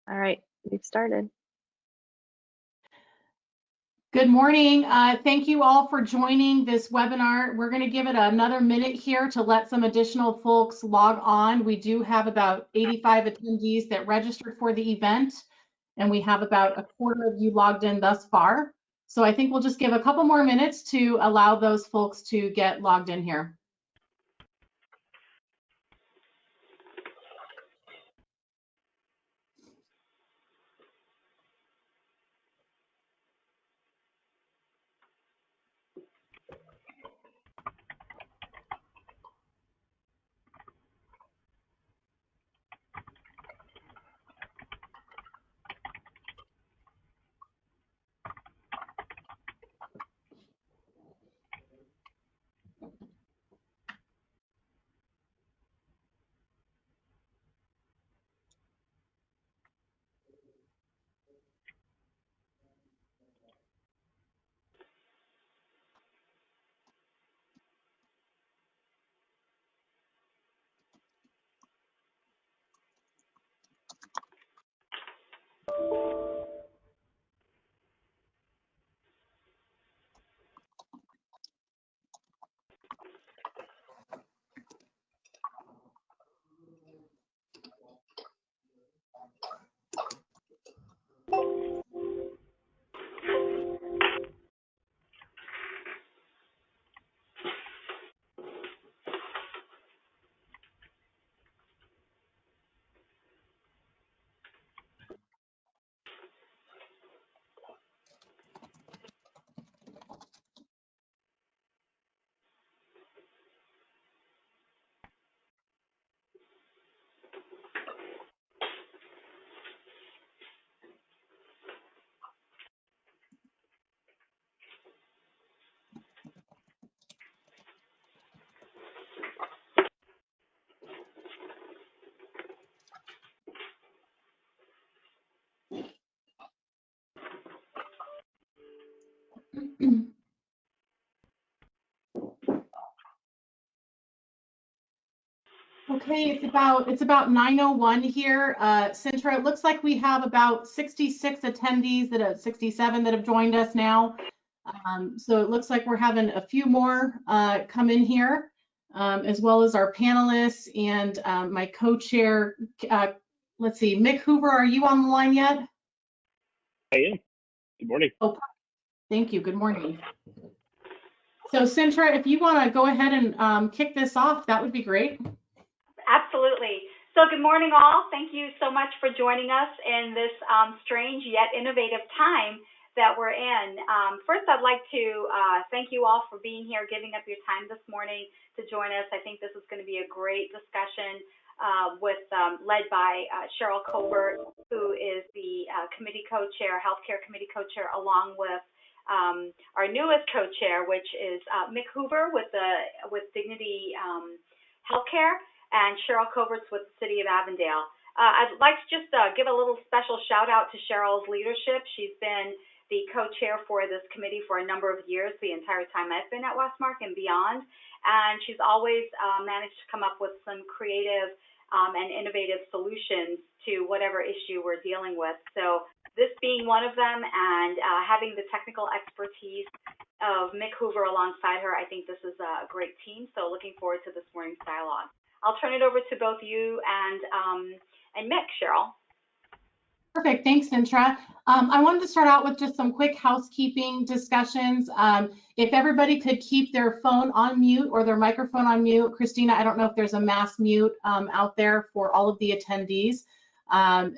All right, we've started. Good morning. Thank you all for joining this webinar. We're going to give it another minute here to let some additional folks log on. We do have about 85 attendees that registered for the event, and we have about a quarter of you logged in thus far. So I think we'll just give a couple more minutes to allow those folks to get logged in here. Okay, it's about 9:01 here. Sintra, it looks like we have about 66 attendees 67 that have joined us now. So it looks like we're having a few more come in here, as well as our panelists and my co-chair. Let's see, Mick Hoover, are you on the line yet? I am. Good morning. Oh, thank you. Good morning. So Sintra, if you want to go ahead and kick this off, that would be great. Absolutely. So good morning, all. Thank you so much for joining us in this strange yet innovative time that we're in. First, I'd like to thank you all for being here, giving up your time this morning to join us. I think this is going to be a great discussion led by Cheryl Colbert, who is the committee co-chair, healthcare committee co-chair, along with our newest co-chair, which is Mick Hoover with Dignity Healthcare, and Cheryl Coverts with the City of Avondale. I'd like to just give a little special shout out to Cheryl's leadership. She's been the co-chair for this committee for a number of years, the entire time I've been at WESTMARC and beyond, and she's always managed to come up with some creative and innovative solutions to whatever issue we're dealing with. So this being one of them, and having the technical expertise of Mick Hoover alongside her, I think this is a great team. So looking forward to this morning's dialogue. I'll turn it over to both you and Mick. Cheryl. Perfect. Thanks, Sintra. I wanted to start out with just some quick housekeeping discussions. If everybody could keep their phone on mute or their microphone on mute. Christina, I don't know if there's a mass mute out there for all of the attendees,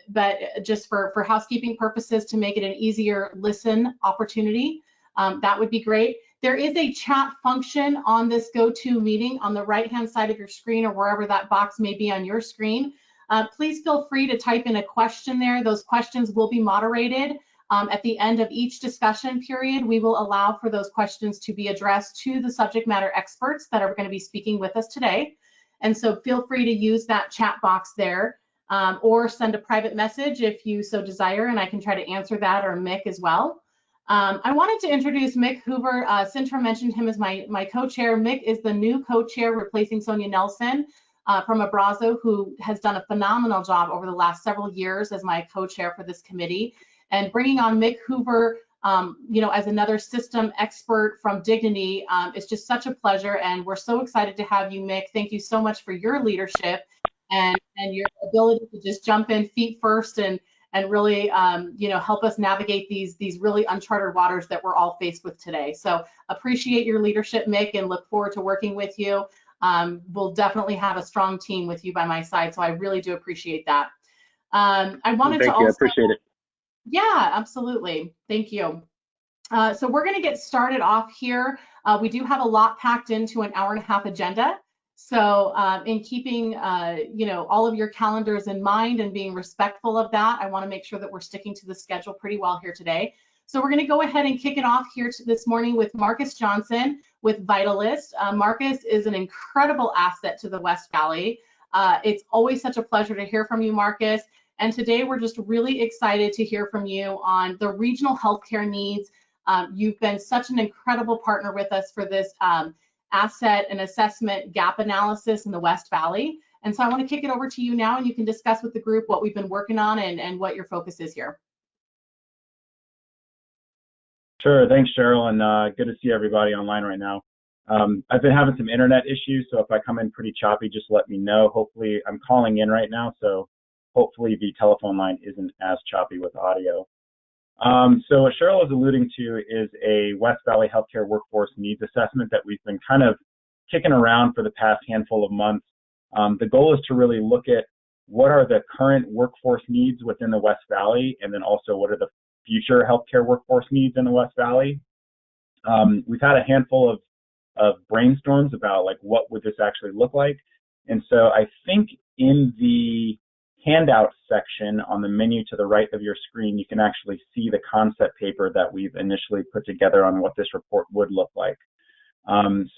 but just for housekeeping purposes, to make it an easier listen opportunity, that would be great. There is a chat function on this GoToMeeting on the right-hand side of your screen, or wherever that box may be on your screen. Please feel free to type in a question there. Those questions will be moderated. At the end of each discussion period, we will allow for those questions to be addressed to the subject matter experts that are going to be speaking with us today. And so feel free to use that chat box there, or send a private message if you so desire, and I can try to answer that, or Mick as well. I wanted to introduce Mick Hoover. Sintra mentioned him as my co-chair. Mick is the new co-chair replacing Sonia Nelson. from Abrazo, who has done a phenomenal job over the last several years as my co-chair for this committee, and bringing on Mick Hoover, as another system expert from Dignity. It's just such a pleasure, and we're so excited to have you, Mick. Thank you so much for your leadership and your ability to just jump in feet first and really, help us navigate these really uncharted waters that we're all faced with today. So appreciate your leadership, Mick, and look forward to working with you. We'll definitely have a strong team with you by my side, so I really do appreciate that. I wanted to also— Thank you, I appreciate it. Yeah, absolutely. Thank you. So we're going to get started off here. We do have a lot packed into an hour-and-a-half agenda. So in keeping, all of your calendars in mind and being respectful of that, I want to make sure that we're sticking to the schedule pretty well here today. So we're going to go ahead and kick it off here this morning with Marcus Johnson with Vitalist. Marcus is an incredible asset to the West Valley. It's always such a pleasure to hear from you, Marcus. And today we're just really excited to hear from you on the regional healthcare needs. You've been such an incredible partner with us for this asset and assessment gap analysis in the West Valley. And so I want to kick it over to you now, and you can discuss with the group what we've been working on and what your focus is here. Sure, thanks, Cheryl, and good to see everybody online right now. I've been having some internet issues, so if I come in pretty choppy, just let me know. Hopefully, I'm calling in right now, so hopefully the telephone line isn't as choppy with audio. So what Cheryl is alluding to is a West Valley Healthcare Workforce Needs Assessment that we've been kind of kicking around for the past handful of months. The goal is to really look at what are the current workforce needs within the West Valley, and then also what are the future healthcare workforce needs in the West Valley. We've had a handful of brainstorms about like what would this actually look like. And so I think in the handout section on the menu to the right of your screen, you can actually see the concept paper that we've initially put together on what this report would look like.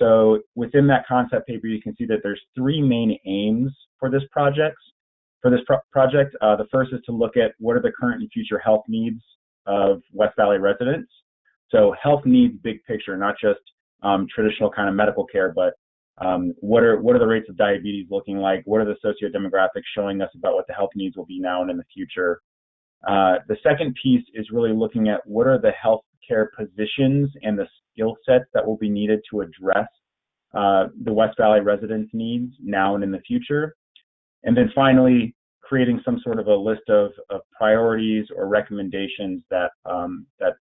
So within that concept paper, you can see that there's three main aims for this project. The first is to look at what are the current and future health needs of West Valley residents. So health needs big picture, not just traditional kind of medical care, but what are the rates of diabetes looking like? What are the socio-demographics showing us about what the health needs will be now and in the future? The second piece is really looking at what are the healthcare positions and the skill sets that will be needed to address the West Valley residents' needs now and in the future. And then finally, creating some sort of a list of priorities or recommendations that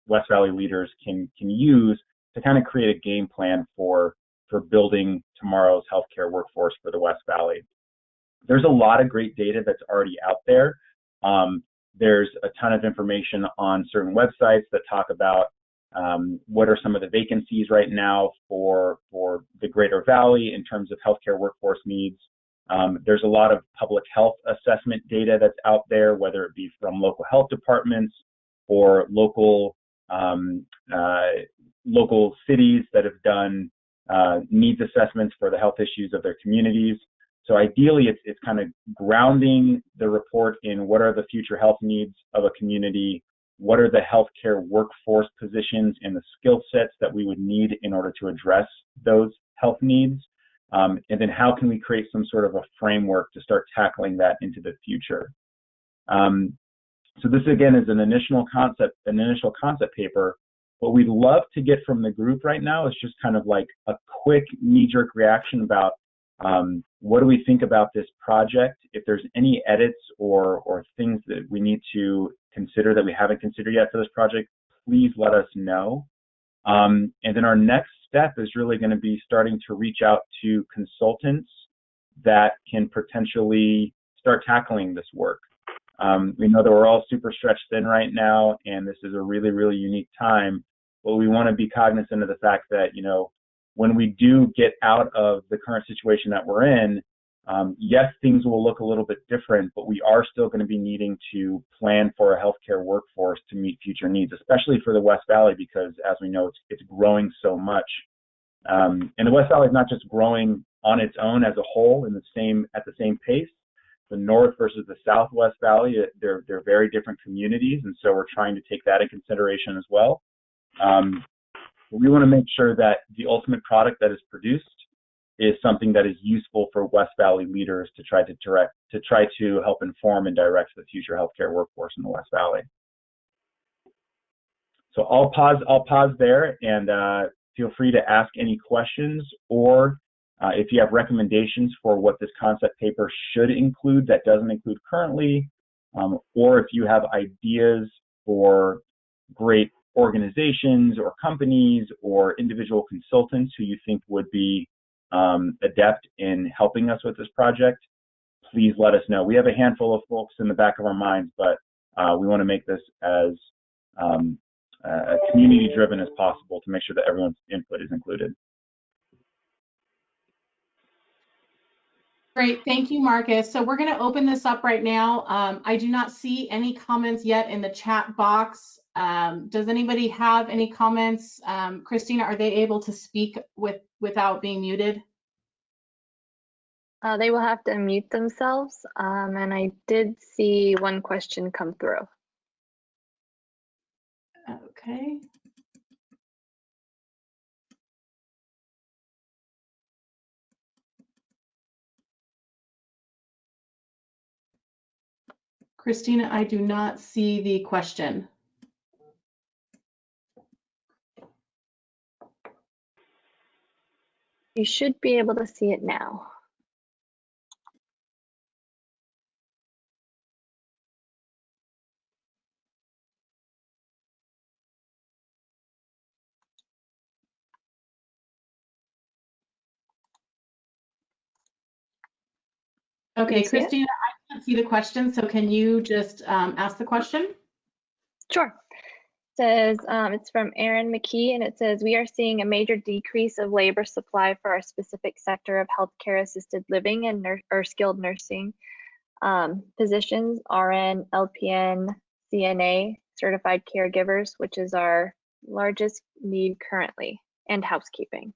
West Valley leaders can use to kind of create a game plan for building tomorrow's healthcare workforce for the West Valley. There's a lot of great data that's already out there. There's a ton of information on certain websites that talk about what are some of the vacancies right now for the Greater Valley in terms of healthcare workforce needs. There's a lot of public health assessment data that's out there, whether it be from local health departments or local cities that have done needs assessments for the health issues of their communities. So ideally, it's kind of grounding the report in what are the future health needs of a community, what are the healthcare workforce positions and the skill sets that we would need in order to address those health needs, and then how can we create some sort of a framework to start tackling that into the future. So this again is an initial concept paper. What we'd love to get from the group right now is just kind of like a quick knee-jerk reaction about what do we think about this project. If there's any edits or things that we need to consider that we haven't considered yet for this project, please let us know. And then our next step is really going to be starting to reach out to consultants that can potentially start tackling this work. We know that we're all super stretched thin right now, and this is a really, really unique time, but we want to be cognizant of the fact that, when we do get out of the current situation that we're in, yes, things will look a little bit different, but we are still going to be needing to plan for a healthcare workforce to meet future needs, especially for the West Valley, because as we know, it's growing so much. And the West Valley is not just growing on its own as a whole at the same pace. The North versus the Southwest Valley, they're very different communities, and so we're trying to take that in consideration as well. We want to make sure that the ultimate product that is produced is something that is useful for West Valley leaders to try to help inform and direct the future healthcare workforce in the West Valley. So I'll pause there, and feel free to ask any questions, or if you have recommendations for what this concept paper should include that doesn't include currently, or if you have ideas for great organizations or companies or individual consultants who you think would be adept in helping us with this project, please let us know. We have a handful of folks in the back of our minds, but we want to make this as community-driven as possible to make sure that everyone's input is included. Great, thank you, Marcus. So we're going to open this up right now. I do not see any comments yet in the chat box. Does anybody have any comments? Christina, are they able to speak without being muted? They will have to unmute themselves, and I did see one question come through. Okay. Christina, I do not see the question. You should be able to see it now. Okay, Christina, I can't see the question, so can you just ask the question? Sure. It says, it's from Aaron McKee, and it says, we are seeing a major decrease of labor supply for our specific sector of healthcare assisted living and or skilled nursing positions, RN, LPN, CNA, certified caregivers, which is our largest need currently, and housekeeping.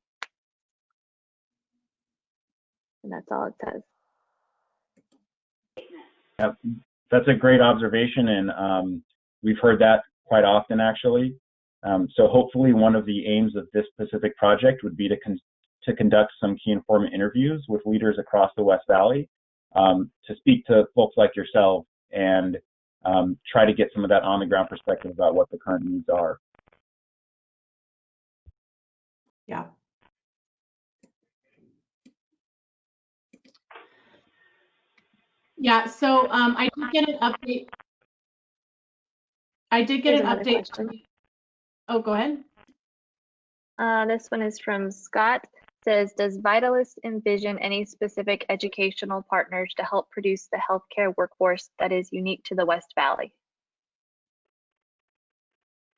And that's all it says. Yep. That's a great observation, and we've heard that quite often, actually. So hopefully one of the aims of this specific project would be to conduct some key informant interviews with leaders across the West Valley, to speak to folks like yourself and try to get some of that on-the-ground perspective about what the current needs are. Yeah. Yeah, so I did get an update. I did get an update. Oh, go ahead. This one is from Scott. It says, does Vitalis envision any specific educational partners to help produce the healthcare workforce that is unique to the West Valley?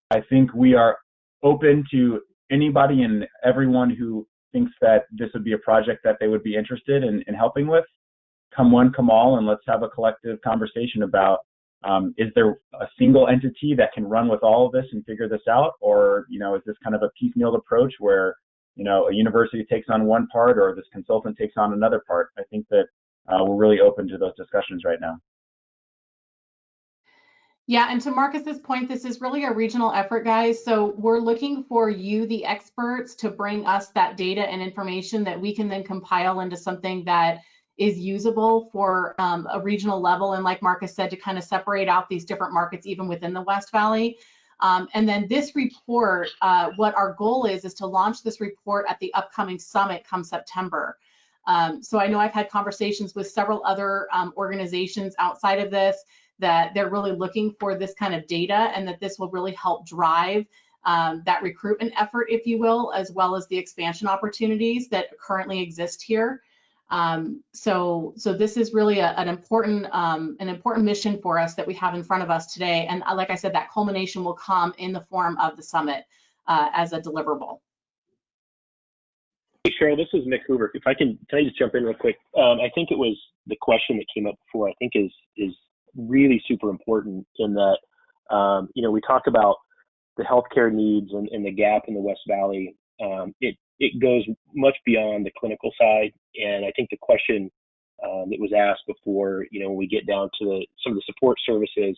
I think we are open to anybody and everyone who thinks that this would be a project that they would be interested in helping with. Come one, come all, and let's have a collective conversation about, is there a single entity that can run with all of this and figure this out? Or, is this kind of a piecemeal approach where, a university takes on one part or this consultant takes on another part? I think that we're really open to those discussions right now. Yeah, and to Marcus's point, this is really a regional effort, guys. So we're looking for you, the experts, to bring us that data and information that we can then compile into something that is usable for a regional level. And like Marcus said, to kind of separate out these different markets even within the West Valley. And then this report, what our goal is to launch this report at the upcoming summit come September. So I know I've had conversations with several other organizations outside of this that they're really looking for this kind of data, and that this will really help drive that recruitment effort, if you will, as well as the expansion opportunities that currently exist here. So this is really an important mission for us that we have in front of us today. And like I said, that culmination will come in the form of the summit as a deliverable. Hey, Cheryl, this is Mick Hoover. Can I just jump in real quick? I think it was the question that came up before, I think is really super important in that, we talk about the healthcare needs and the gap in the West Valley. It goes much beyond the clinical side. And I think the question that was asked before, when we get down to some of the support services,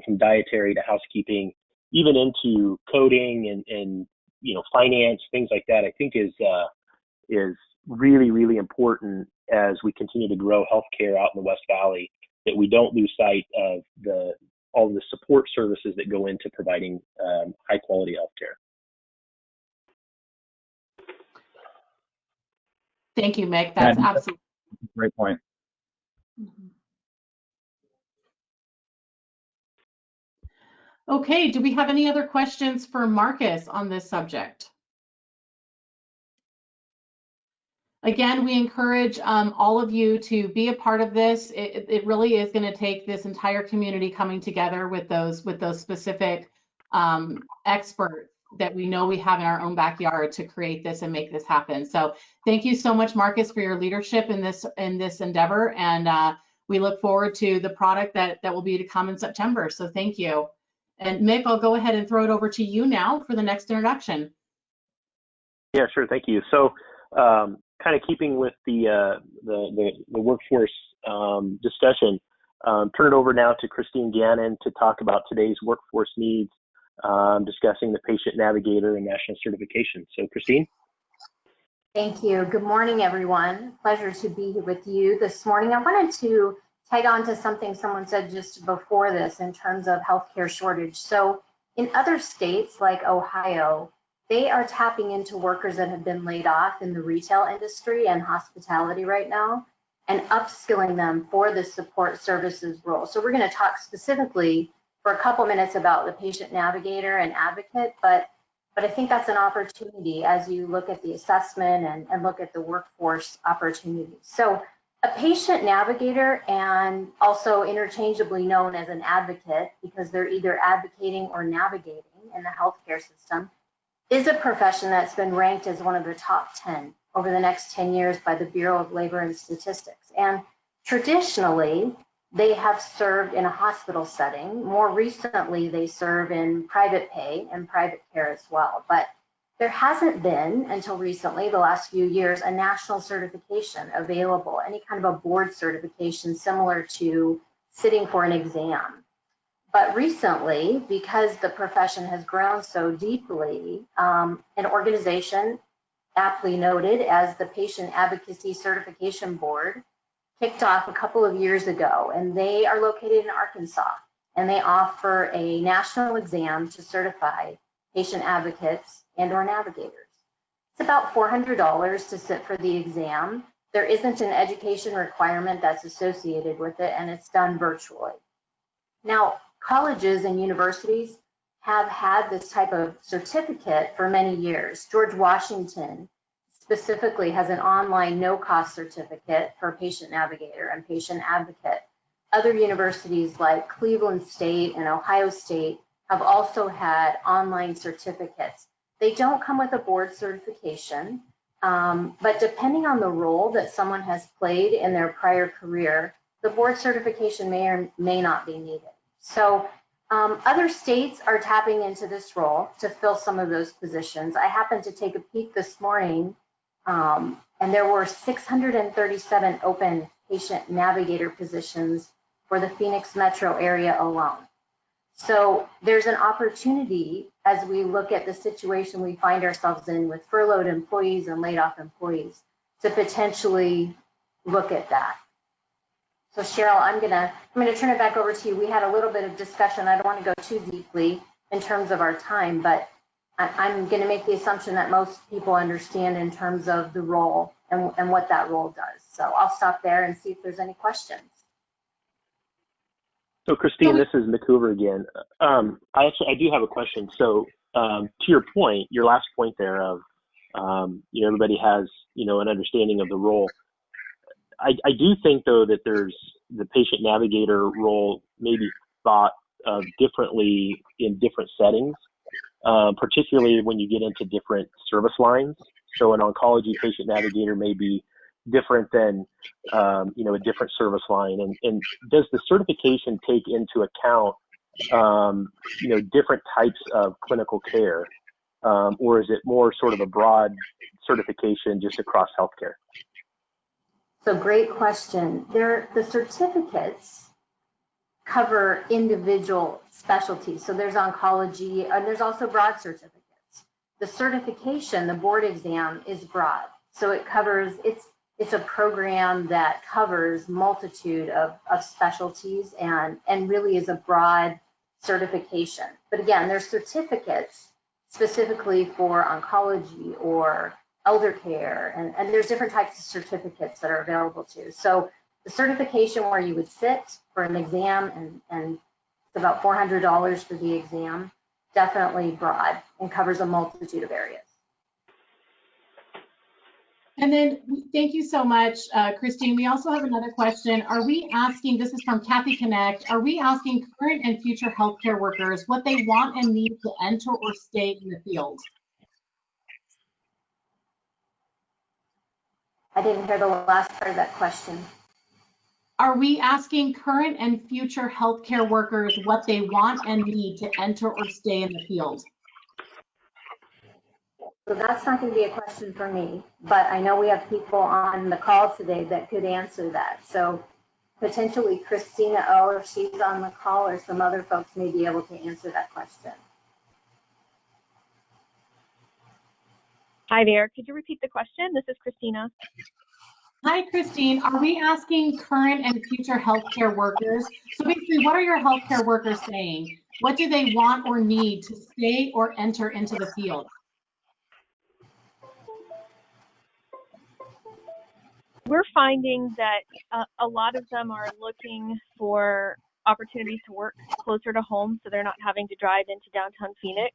from dietary to housekeeping, even into coding and finance, things like that, I think is is really, really important as we continue to grow healthcare out in the West Valley, that we don't lose sight of all the support services that go into providing high quality healthcare. Thank you, Mick. That's absolutely a great point. Okay, do we have any other questions for Marcus on this subject? Again, we encourage all of you to be a part of this. It really is going to take this entire community coming together with those specific experts that we know we have in our own backyard to create this and make this happen. So thank you so much, Marcus, for your leadership in this endeavor, and we look forward to the product that will be to come in September. So thank you. And Mick, I'll go ahead and throw it over to you now for the next introduction. Yeah, sure. Thank you. So kind of keeping with the workforce discussion, turn it over now to Christine Gannon to talk about today's workforce needs, discussing the Patient Navigator and National Certification. So Christine? Thank you. Good morning, everyone. Pleasure to be here with you this morning. I wanted to tag on to something someone said just before this in terms of healthcare shortage. So in other states like Ohio, they are tapping into workers that have been laid off in the retail industry and hospitality right now and upskilling them for the support services role. So we're going to talk specifically for a couple minutes about the Patient Navigator and Advocate, but I think that's an opportunity as you look at the assessment and look at the workforce opportunities. So a Patient Navigator, and also interchangeably known as an advocate because they're either advocating or navigating in the healthcare system, is a profession that's been ranked as one of the top 10 over the next 10 years by the Bureau of Labor and Statistics. And traditionally, they have served in a hospital setting. More recently, they serve in private pay and private care as well. But there hasn't been, until recently, the last few years, a national certification available, any kind of a board certification similar to sitting for an exam. But recently, because the profession has grown so deeply, an organization aptly noted as the Patient Advocacy Certification Board kicked off a couple of years ago, and they are located in Arkansas, and they offer a national exam to certify patient advocates and or navigators. It's about $400 to sit for the exam. There isn't an education requirement that's associated with it, and it's done virtually. Now, colleges and universities have had this type of certificate for many years. George Washington specifically has an online no-cost certificate for Patient Navigator and Patient Advocate. Other universities like Cleveland State and Ohio State have also had online certificates. They don't come with a board certification, but depending on the role that someone has played in their prior career, the board certification may or may not be needed. So other states are tapping into this role to fill some of those positions. I happened to take a peek this morning, and there were 637 open Patient Navigator positions for the Phoenix metro area alone. So there's an opportunity as we look at the situation we find ourselves in with furloughed employees and laid off employees to potentially look at that. So Cheryl, I'm gonna turn it back over to you. We had a little bit of discussion. I don't want to go too deeply in terms of our time, but I'm gonna make the assumption that most people understand in terms of the role and what that role does. So I'll stop there and see if there's any questions. So Christine, this is Mick Hoover again. I do have a question. So to your point, your last point there of, everybody has, an understanding of the role. I do think though that there's the Patient Navigator role maybe thought of differently in different settings, particularly when you get into different service lines. So an oncology Patient Navigator may be different than a different service line, and does the certification take into account different types of clinical care, or is it more sort of a broad certification just across healthcare? So great question. The certificates cover individual specialties. So there's oncology, and there's also broad certificates. The certification, the board exam, is broad. So it covers, it's a program that covers multitude of specialties and really is a broad certification. But again, there's certificates specifically for oncology or elder care, and there's different types of certificates that are available too. So the certification where you would sit for an exam and it's about $400 for the exam, definitely broad and covers a multitude of areas. And then thank you so much, Christine. We also have another question. Are we asking, this is from Kathy Connect, are we asking current and future healthcare workers what they want and need to enter or stay in the field? I didn't hear the last part of that question. Are we asking current and future healthcare workers what they want and need to enter or stay in the field? So that's not going to be a question for me, but I know we have people on the call today that could answer that. So potentially Christina O, if she's on the call, or some other folks may be able to answer that question. Hi there. Could you repeat the question? This is Christina. Hi, Christine. Are we asking current and future healthcare workers? So basically, what are your healthcare workers saying? What do they want or need to stay or enter into the field? We're finding that a lot of them are looking for opportunities to work closer to home so they're not having to drive into downtown Phoenix.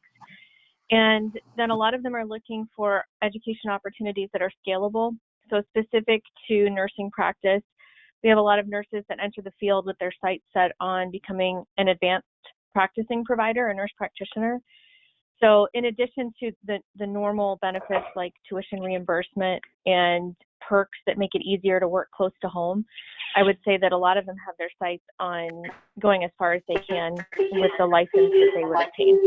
And then a lot of them are looking for education opportunities that are scalable. So specific to nursing practice, we have a lot of nurses that enter the field with their sights set on becoming an advanced practicing provider, a nurse practitioner. So in addition to the normal benefits like tuition reimbursement and perks that make it easier to work close to home, I would say that a lot of them have their sights on going as far as they can with the license that they would obtain.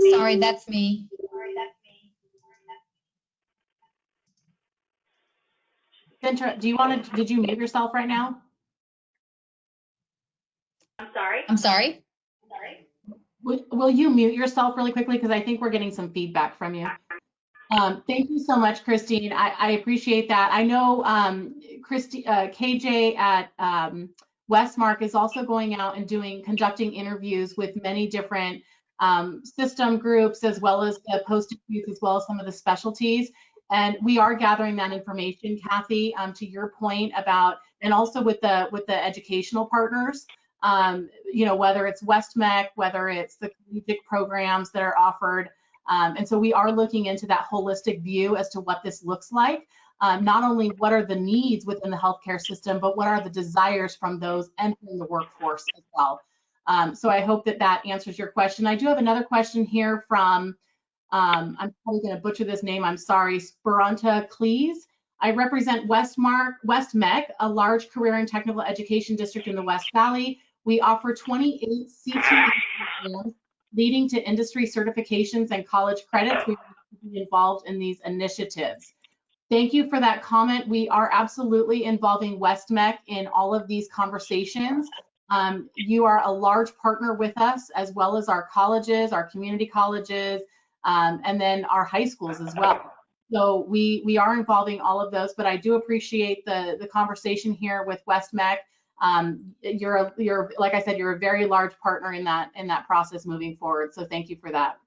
Sorry, that's me. Centra, did you mute yourself right now? I'm sorry? Will you mute yourself really quickly? Because I think we're getting some feedback from you. Thank you so much, Christine. I appreciate that. I know KJ at WESTMARC is also going out and conducting interviews with many different system groups, as well as the post-acute, as well as some of the specialties. And we are gathering that information, Kathy, to your point about, and also with the educational partners. You know, whether it's WESTMARC, whether it's the collegiate programs that are offered. And so we are looking into that holistic view as to what this looks like. Not only what are the needs within the healthcare system, but what are the desires from those entering the workforce as well. So I hope that answers your question. I do have another question here from, I'm probably going to butcher this name, I'm sorry, Speranta Cleese. I represent WESTMARC, a large career and technical education district in the West Valley. We offer 28 CTE programs leading to industry certifications and college credits. We are involved in these initiatives. Thank you for that comment. We are absolutely involving WESTMARC in all of these conversations. You are a large partner with us, as well as our colleges, our community colleges, and then our high schools as well. So we are involving all of those, but I do appreciate the conversation here with WESTMARC. You're like I said, you're a very large partner in that process moving forward. So thank you for that.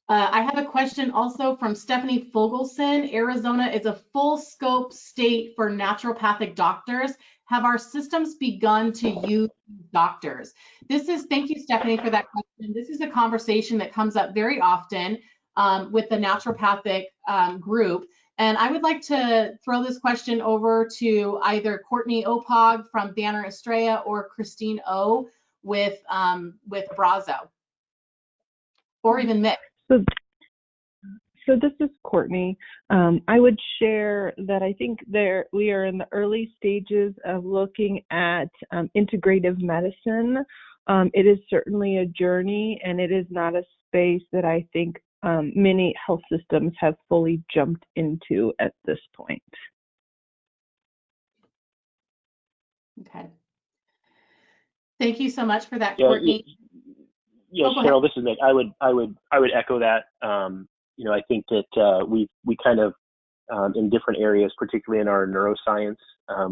I have a question also from Stephanie Fogelson. Arizona is a full scope state for naturopathic doctors. Have our systems begun to use doctors? Thank you, Stephanie, for that question. This is a conversation that comes up very often with the naturopathic group. And I would like to throw this question over to either Courtney Opog from Banner Estrella or Christine O with Brazo, or even Mick. So this is Courtney. I would share that I think we are in the early stages of looking at integrative medicine. It is certainly a journey, and it is not a space that I think many health systems have fully jumped into at this point. Okay. Thank you so much for that, Courtney. Yeah, Cheryl, this is Nick. I would echo that. You know, I think that we kind of in different areas, particularly in our neuroscience,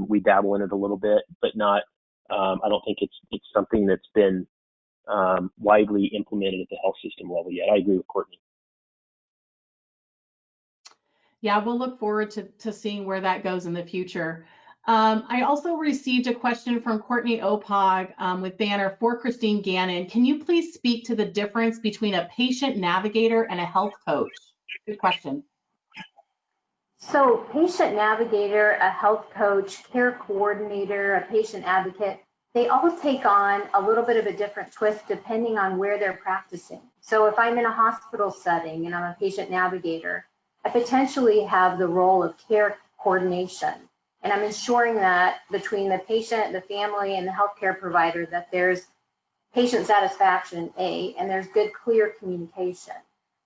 we dabble in it a little bit, but not. I don't think it's something that's been widely implemented at the health system level yet. I agree with Courtney. Yeah, we'll look forward to seeing where that goes in the future. I also received a question from Courtney Opog with banner for Christine Gannon. Can you please speak to the difference between a patient navigator and a health coach? Good question. So patient navigator, a health coach, care coordinator, a patient advocate, they all take on a little bit of a different twist depending on where they're practicing. So if I'm in a hospital setting and I'm a patient navigator, I potentially have the role of care coordination. And I'm ensuring that between the patient, the family, and the healthcare provider that there's patient satisfaction, and there's good, clear communication.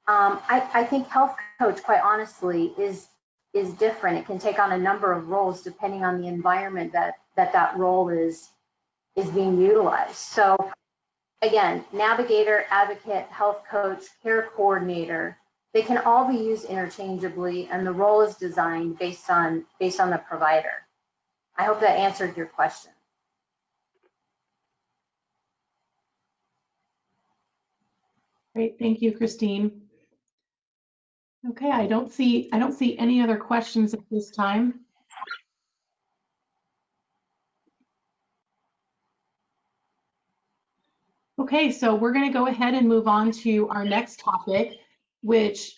I think health coach, quite honestly, is different. It can take on a number of roles depending on the environment that role is being utilized. So again, navigator, advocate, health coach, care coordinator, they can all be used interchangeably, and the role is designed based on the provider. I hope that answered your question. Great, thank you, Christine. Okay, I don't see any other questions at this time. Okay, so we're going to go ahead and move on to our next topic, which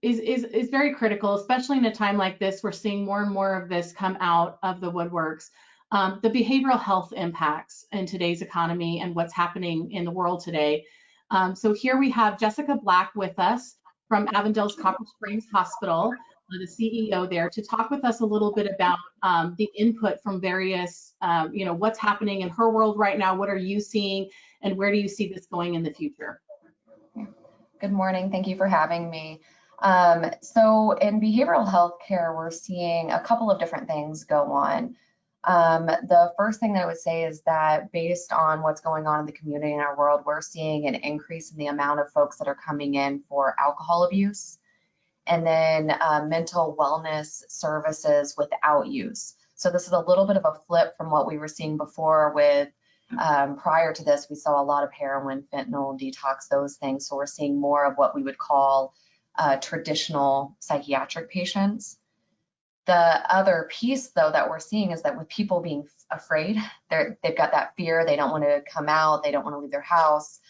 is very critical, especially in a time like this. We're seeing more and more of this come out of the woodworks. The behavioral health impacts in today's economy and what's happening in the world today. So here we have Jessica Black with us from Avondale's Copper Springs Hospital, the CEO there, to talk with us a little bit about the input from various, what's happening in her world right now. What are you seeing, and where do you see this going in the future? Good morning. Thank you for having me. So in behavioral health care, we're seeing a couple of different things go on. The first thing that I would say is that based on what's going on in the community in our world, we're seeing an increase in the amount of folks that are coming in for alcohol abuse, and then mental wellness services without use. So this is a little bit of a flip from what we were seeing before with prior to this, we saw a lot of heroin, fentanyl, detox, those things. So we're seeing more of what we would call traditional psychiatric patients. The other piece, though, that we're seeing is that with people being afraid, they've got that fear, they don't want to come out, they don't want to leave their house,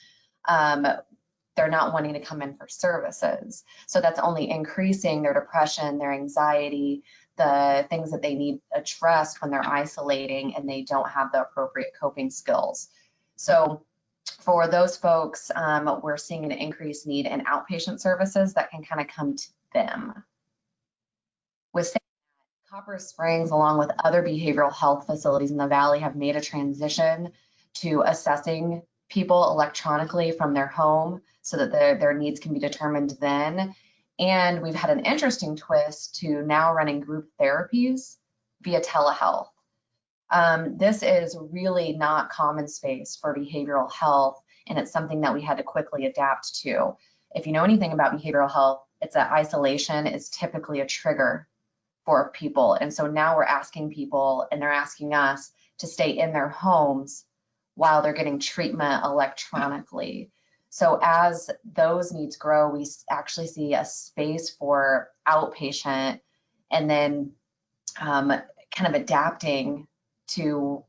they're not wanting to come in for services. So that's only increasing their depression, their anxiety, the things that they need addressed when they're isolating and they don't have the appropriate coping skills. So for those folks, we're seeing an increased need in outpatient services that can kind of come to them. With saying that, Copper Springs, along with other behavioral health facilities in the Valley, have made a transition to assessing people electronically from their home so that their needs can be determined then. And we've had an interesting twist to now running group therapies via telehealth. This is really not common space for behavioral health, and it's something that we had to quickly adapt to. If you know anything about behavioral health, it's that isolation is typically a trigger for people. And so now we're asking people, and they're asking us to stay in their homes while they're getting treatment electronically. So as those needs grow, we actually see a space for outpatient, and then kind of adapting to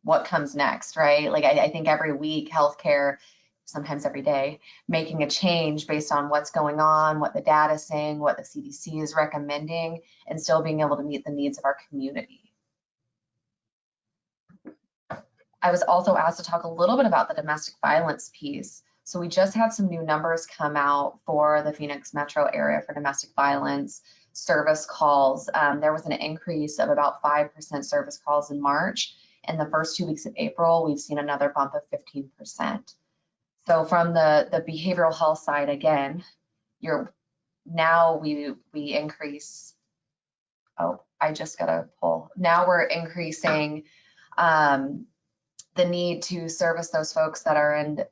what comes next, right? Like I think every week, healthcare, sometimes every day, making a change based on what's going on, what the data is saying, what the CDC is recommending, and still being able to meet the needs of our community. I was also asked to talk a little bit about the domestic violence piece. So we just had some new numbers come out for the Phoenix metro area for domestic violence service calls. There was an increase of about 5% service calls in March. In the first 2 weeks of April, we've seen another bump of 15%. So from the behavioral health side, again, now we increase, oh, I just got to pull. Now we're increasing the need to service those folks that are in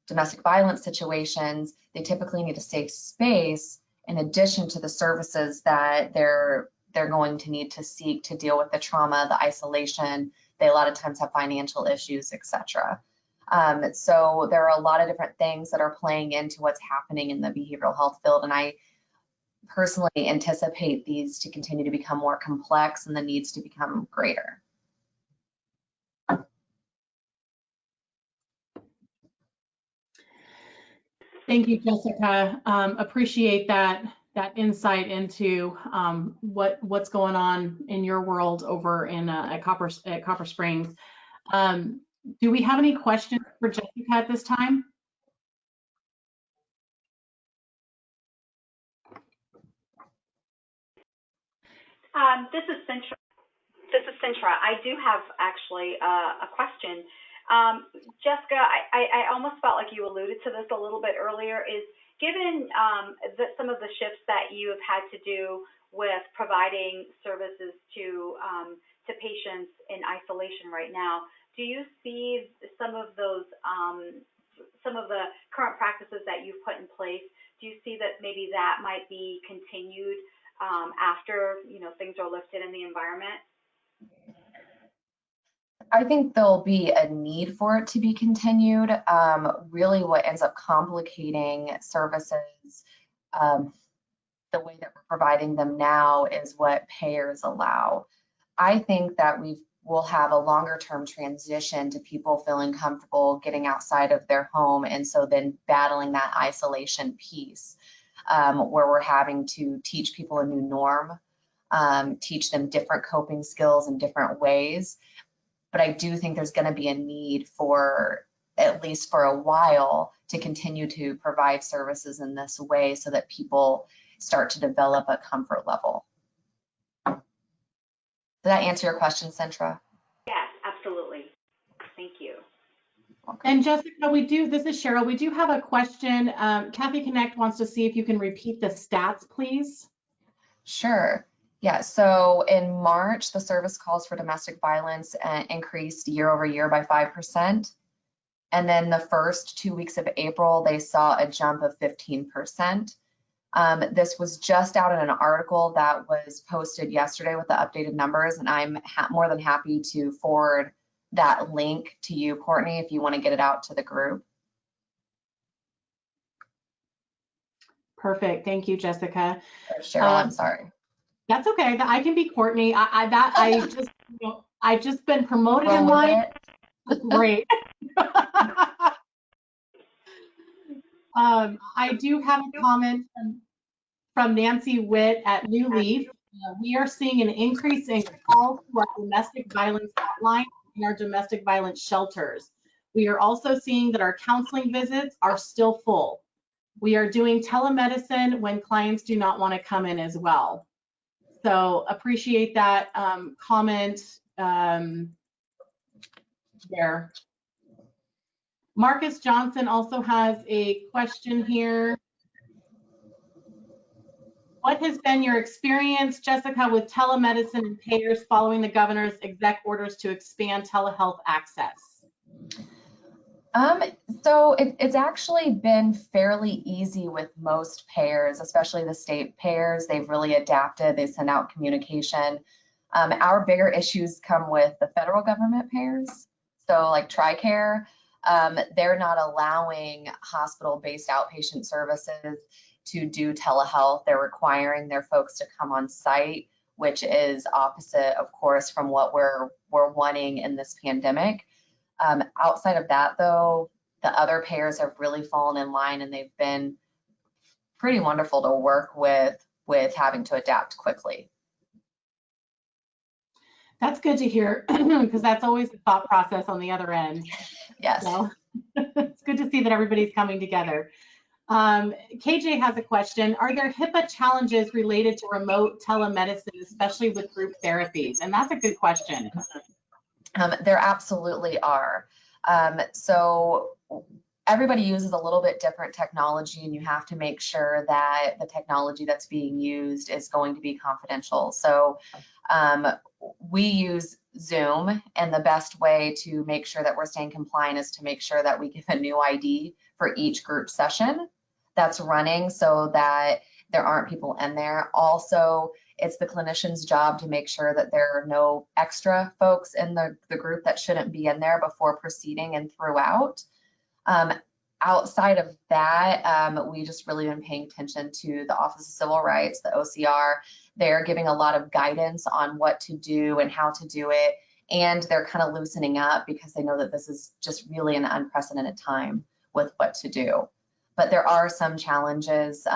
domestic violence situations, they typically need a safe space in addition to the services that they're going to need to seek to deal with the trauma, the isolation. They a lot of times have financial issues, etc. So there are a lot of different things that are playing into what's happening in the behavioral health field, and I personally anticipate these to continue to become more complex and the needs to become greater. Thank you, Jessica. Appreciate that insight into what's going on in your world over in at Copper Springs. Do we have any questions for Jessica at this time? This is Sintra. I do have actually a question. Jessica, I almost felt like you alluded to this a little bit earlier. Is given some of the shifts that you have had to do with providing services to patients in isolation right now, do you see some of those some of the current practices that you've put in place? Do you see that maybe that might be continued after things are lifted in the environment? I think there'll be a need for it to be continued. Really what ends up complicating services, the way that we're providing them now, is what payers allow. I think that we'll have a longer term transition to people feeling comfortable getting outside of their home, and so then battling that isolation piece, where we're having to teach people a new norm, teach them different coping skills in different ways. But I do think there's going to be a need for, at least for a while, to continue to provide services in this way so that people start to develop a comfort level. Did that answer your question, Sintra? Yes, absolutely. Thank you. And Jessica, this is Cheryl, we do have a question. Kathy Connect wants to see if you can repeat the stats, please. Sure. Yeah, so in March, the service calls for domestic violence increased year over year by 5%. And then the first 2 weeks of April, they saw a jump of 15%. This was just out in an article that was posted yesterday with the updated numbers, and I'm more than happy to forward that link to you, Courtney, if you want to get it out to the group. Perfect. Thank you, Jessica. Or Cheryl, I'm sorry. That's okay. I can be Courtney. I've just been promoted in line. Great. I do have a comment from Nancy Witt at New Leaf. We are seeing an increase in calls to our domestic violence hotline in our domestic violence shelters. We are also seeing that our counseling visits are still full. We are doing telemedicine when clients do not want to come in as well. So appreciate that comment there. Marcus Johnson also has a question here. What has been your experience, Jessica, with telemedicine and payers following the governor's exec orders to expand telehealth access? So it's actually been fairly easy with most payers, especially the state payers. They've really adapted. They send out communication. Our bigger issues come with the federal government payers. So like TRICARE, they're not allowing hospital-based outpatient services to do telehealth. They're requiring their folks to come on site, which is opposite, of course, from what we're wanting in this pandemic. Outside of that, though, the other payers have really fallen in line, and they've been pretty wonderful to work with having to adapt quickly. That's good to hear, because that's always the thought process on the other end. Yes. So it's good to see that everybody's coming together. KJ has a question. Are there HIPAA challenges related to remote telemedicine, especially with group therapies? And that's a good question. There absolutely are. So everybody uses a little bit different technology, and you have to make sure that the technology that's being used is going to be confidential. So we use Zoom, and the best way to make sure that we're staying compliant is to make sure that we give a new ID for each group session that's running so that there aren't people in there. Also, it's the clinician's job to make sure that there are no extra folks in the group that shouldn't be in there before proceeding and throughout. Outside of that, we just really been paying attention to the Office of Civil Rights, the OCR. They're giving a lot of guidance on what to do and how to do it. And they're kind of loosening up because they know that this is just really an unprecedented time with what to do. But there are some challenges.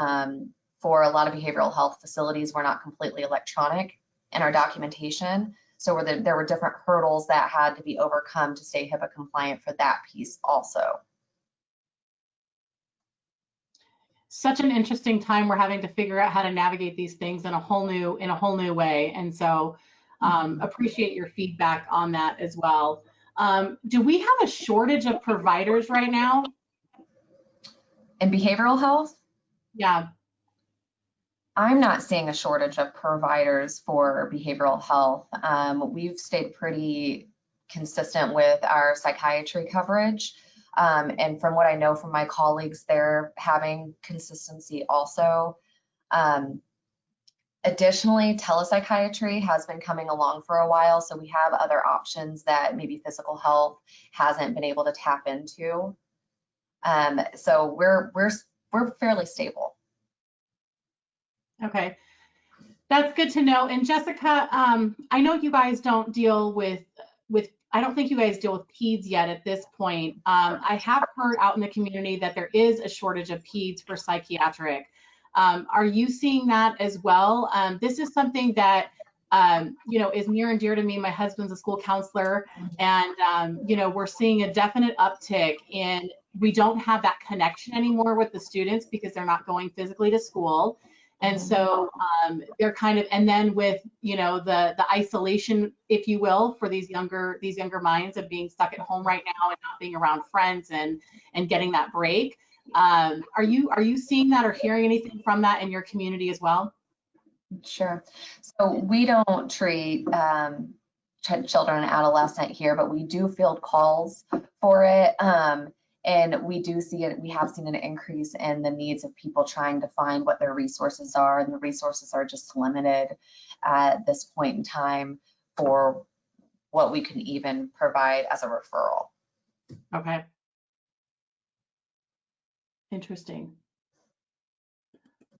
For a lot of behavioral health facilities, we're not completely electronic in our documentation. So there were different hurdles that had to be overcome to stay HIPAA compliant for that piece also. Such an interesting time. We're having to figure out how to navigate these things in a whole new way. And so appreciate your feedback on that as well. Do we have a shortage of providers right now? In behavioral health? Yeah. I'm not seeing a shortage of providers for behavioral health. We've stayed pretty consistent with our psychiatry coverage. And from what I know from my colleagues, they're having consistency also. Additionally, telepsychiatry has been coming along for a while, so we have other options that maybe physical health hasn't been able to tap into. So we're fairly stable. Okay, that's good to know. And Jessica, I know you guys don't deal with I don't think you guys deal with Peds yet at this point. I have heard out in the community that there is a shortage of Peds for psychiatric. Are you seeing that as well? This is something that you know, is near and dear to me. My husband's a school counselor, and you know, we're seeing a definite uptick in, we don't have that connection anymore with the students because they're not going physically to school. And so they're kind of, and then with, you know, the isolation, if you will, for these younger minds of being stuck at home right now and not being around friends and getting that break. Are you seeing that or hearing anything from that in your community as well? Sure. So we don't treat children and adolescent here, but we do field calls for it. And we do see it, we have seen an increase in the needs of people trying to find what their resources are, and the resources are just limited at this point in time for what we can even provide as a referral. Okay. Interesting.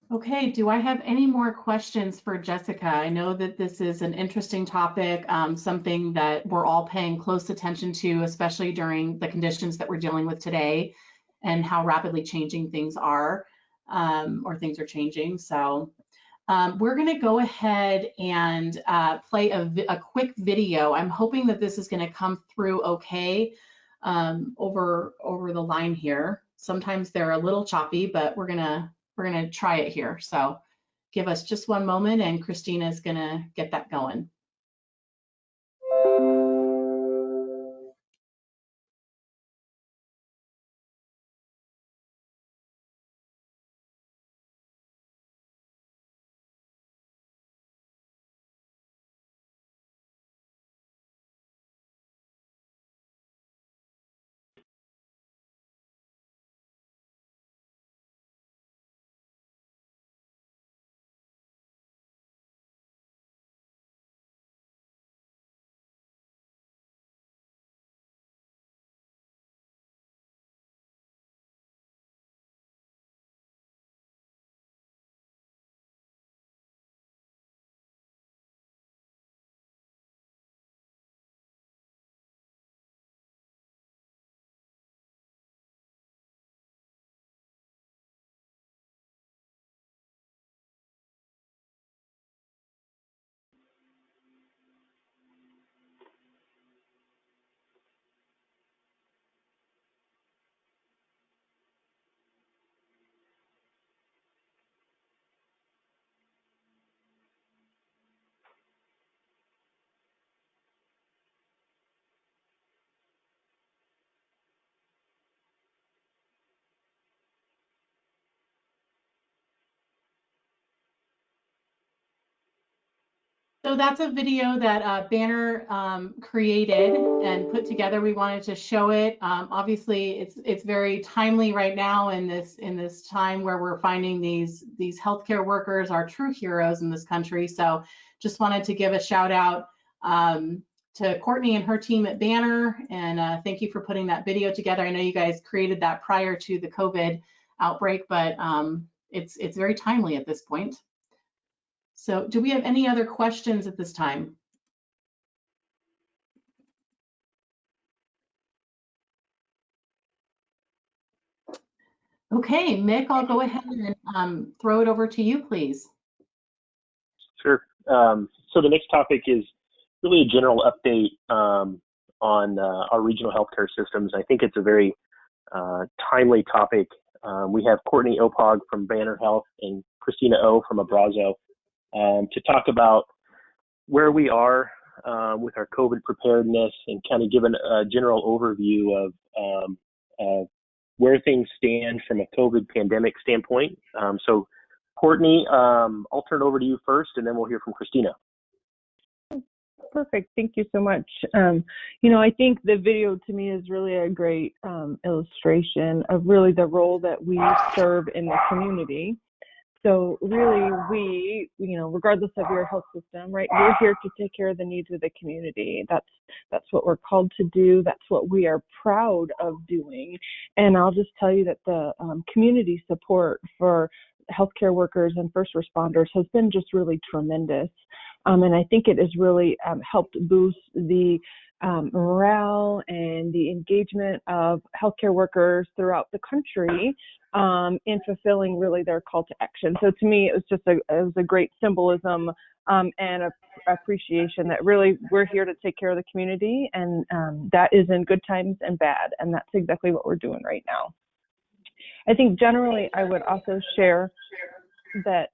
Okay, do I have any more questions for Jessica? I know that this is an interesting topic, something that we're all paying close attention to, especially during the conditions that we're dealing with today and how rapidly changing things are, or things are changing. So we're going to go ahead and play a quick video. I'm hoping that this is going to come through okay over the line here. Sometimes they're a little choppy, but we're gonna try it here. So give us just one moment and Christina's gonna get that going. So that's a video that Banner created and put together. We wanted to show it. Obviously, it's very timely right now in this time where we're finding these healthcare workers are true heroes in this country. So just wanted to give a shout out to Courtney and her team at Banner, and thank you for putting that video together. I know you guys created that prior to the COVID outbreak, but it's very timely at this point. So do we have any other questions at this time? Okay, Mick, I'll go ahead and throw it over to you, please. Sure. So the next topic is really a general update on our regional healthcare systems. I think it's a very timely topic. We have Courtney Opog from Banner Health and Christina O from Abrazo to talk about where we are with our COVID preparedness and kind of give a general overview of where things stand from a COVID pandemic standpoint. So Courtney, I'll turn it over to you first, and then we'll hear from Christina. Perfect. Thank you so much. You know, I think the video to me is really a great illustration of really the role that we serve in the community. So really, we, you know, regardless of your health system, right, we're here to take care of the needs of the community. That's what we're called to do. That's what we are proud of doing. And I'll just tell you that the community support for healthcare workers and first responders has been just really tremendous. And I think it has really helped boost the morale and the engagement of healthcare workers throughout the country in fulfilling really their call to action. So to me, it was a great symbolism and appreciation that really we're here to take care of the community, and that is in good times and bad, and that's exactly what we're doing right now. I think generally I would also share that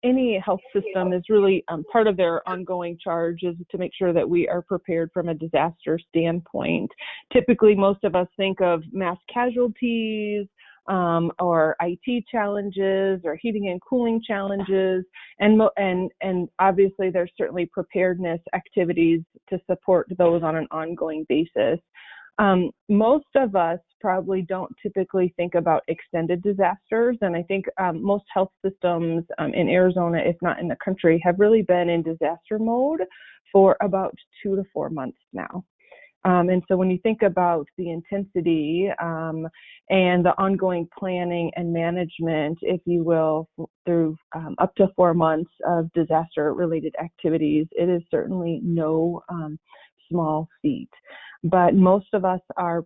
any health system is really part of their ongoing charge is to make sure that we are prepared from a disaster standpoint. Typically, most of us think of mass casualties or IT challenges or heating and cooling challenges, and obviously there's certainly preparedness activities to support those on an ongoing basis. Most of us probably don't typically think about extended disasters, and I think most health systems in Arizona, if not in the country, have really been in disaster mode for about 2 to 4 months now. And so when you think about the intensity and the ongoing planning and management, if you will, through up to 4 months of disaster-related activities, it is certainly no small feat. But most of us are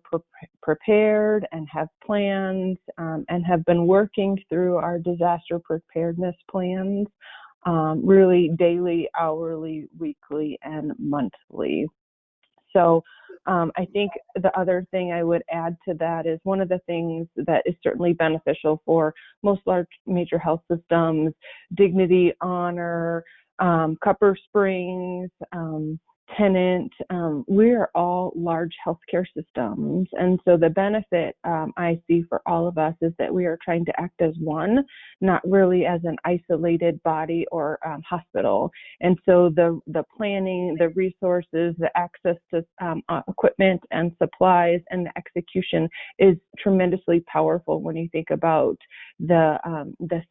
prepared and have plans and have been working through our disaster preparedness plans really daily, hourly, weekly, and monthly. So I think the other thing I would add to that is one of the things that is certainly beneficial for most large major health systems, Dignity, Honor, Copper Springs, Tenant, we're all large healthcare systems. And so the benefit I see for all of us is that we are trying to act as one, not really as an isolated body or hospital. And so the planning, the resources, the access to equipment and supplies, and the execution is tremendously powerful when you think about the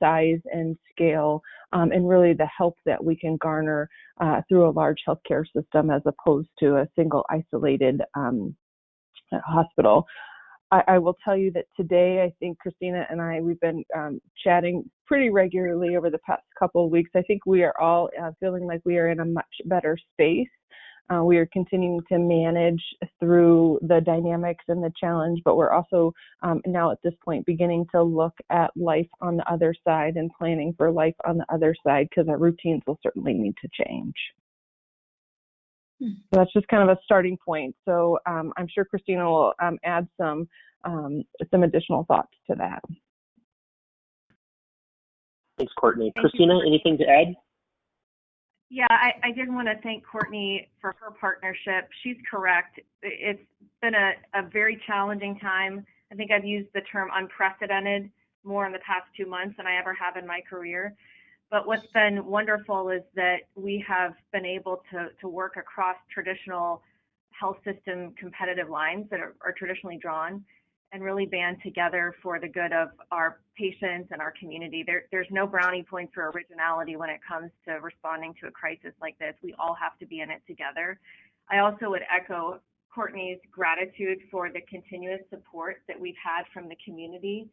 size and scale and really the help that we can garner through a large healthcare system as opposed to a single isolated hospital. I will tell you that today, I think Christina and I, we've been chatting pretty regularly over the past couple of weeks. I think we are all feeling like we are in a much better space. We are continuing to manage through the dynamics and the challenge, but we're also now at this point beginning to look at life on the other side and planning for life on the other side, because our routines will certainly need to change. So that's just kind of a starting point. So I'm sure Christina will add some additional thoughts to that. Thanks, Courtney. Christina, anything to add? Yeah, I did want to thank Courtney for her partnership. She's correct. It's been a very challenging time. I think I've used the term unprecedented more in the past 2 months than I ever have in my career. But what's been wonderful is that we have been able to work across traditional health system competitive lines that are traditionally drawn and really band together for the good of our patients and our community. There's no brownie points for originality when it comes to responding to a crisis like this. We all have to be in it together. I also would echo Courtney's gratitude for the continuous support that we've had from the community.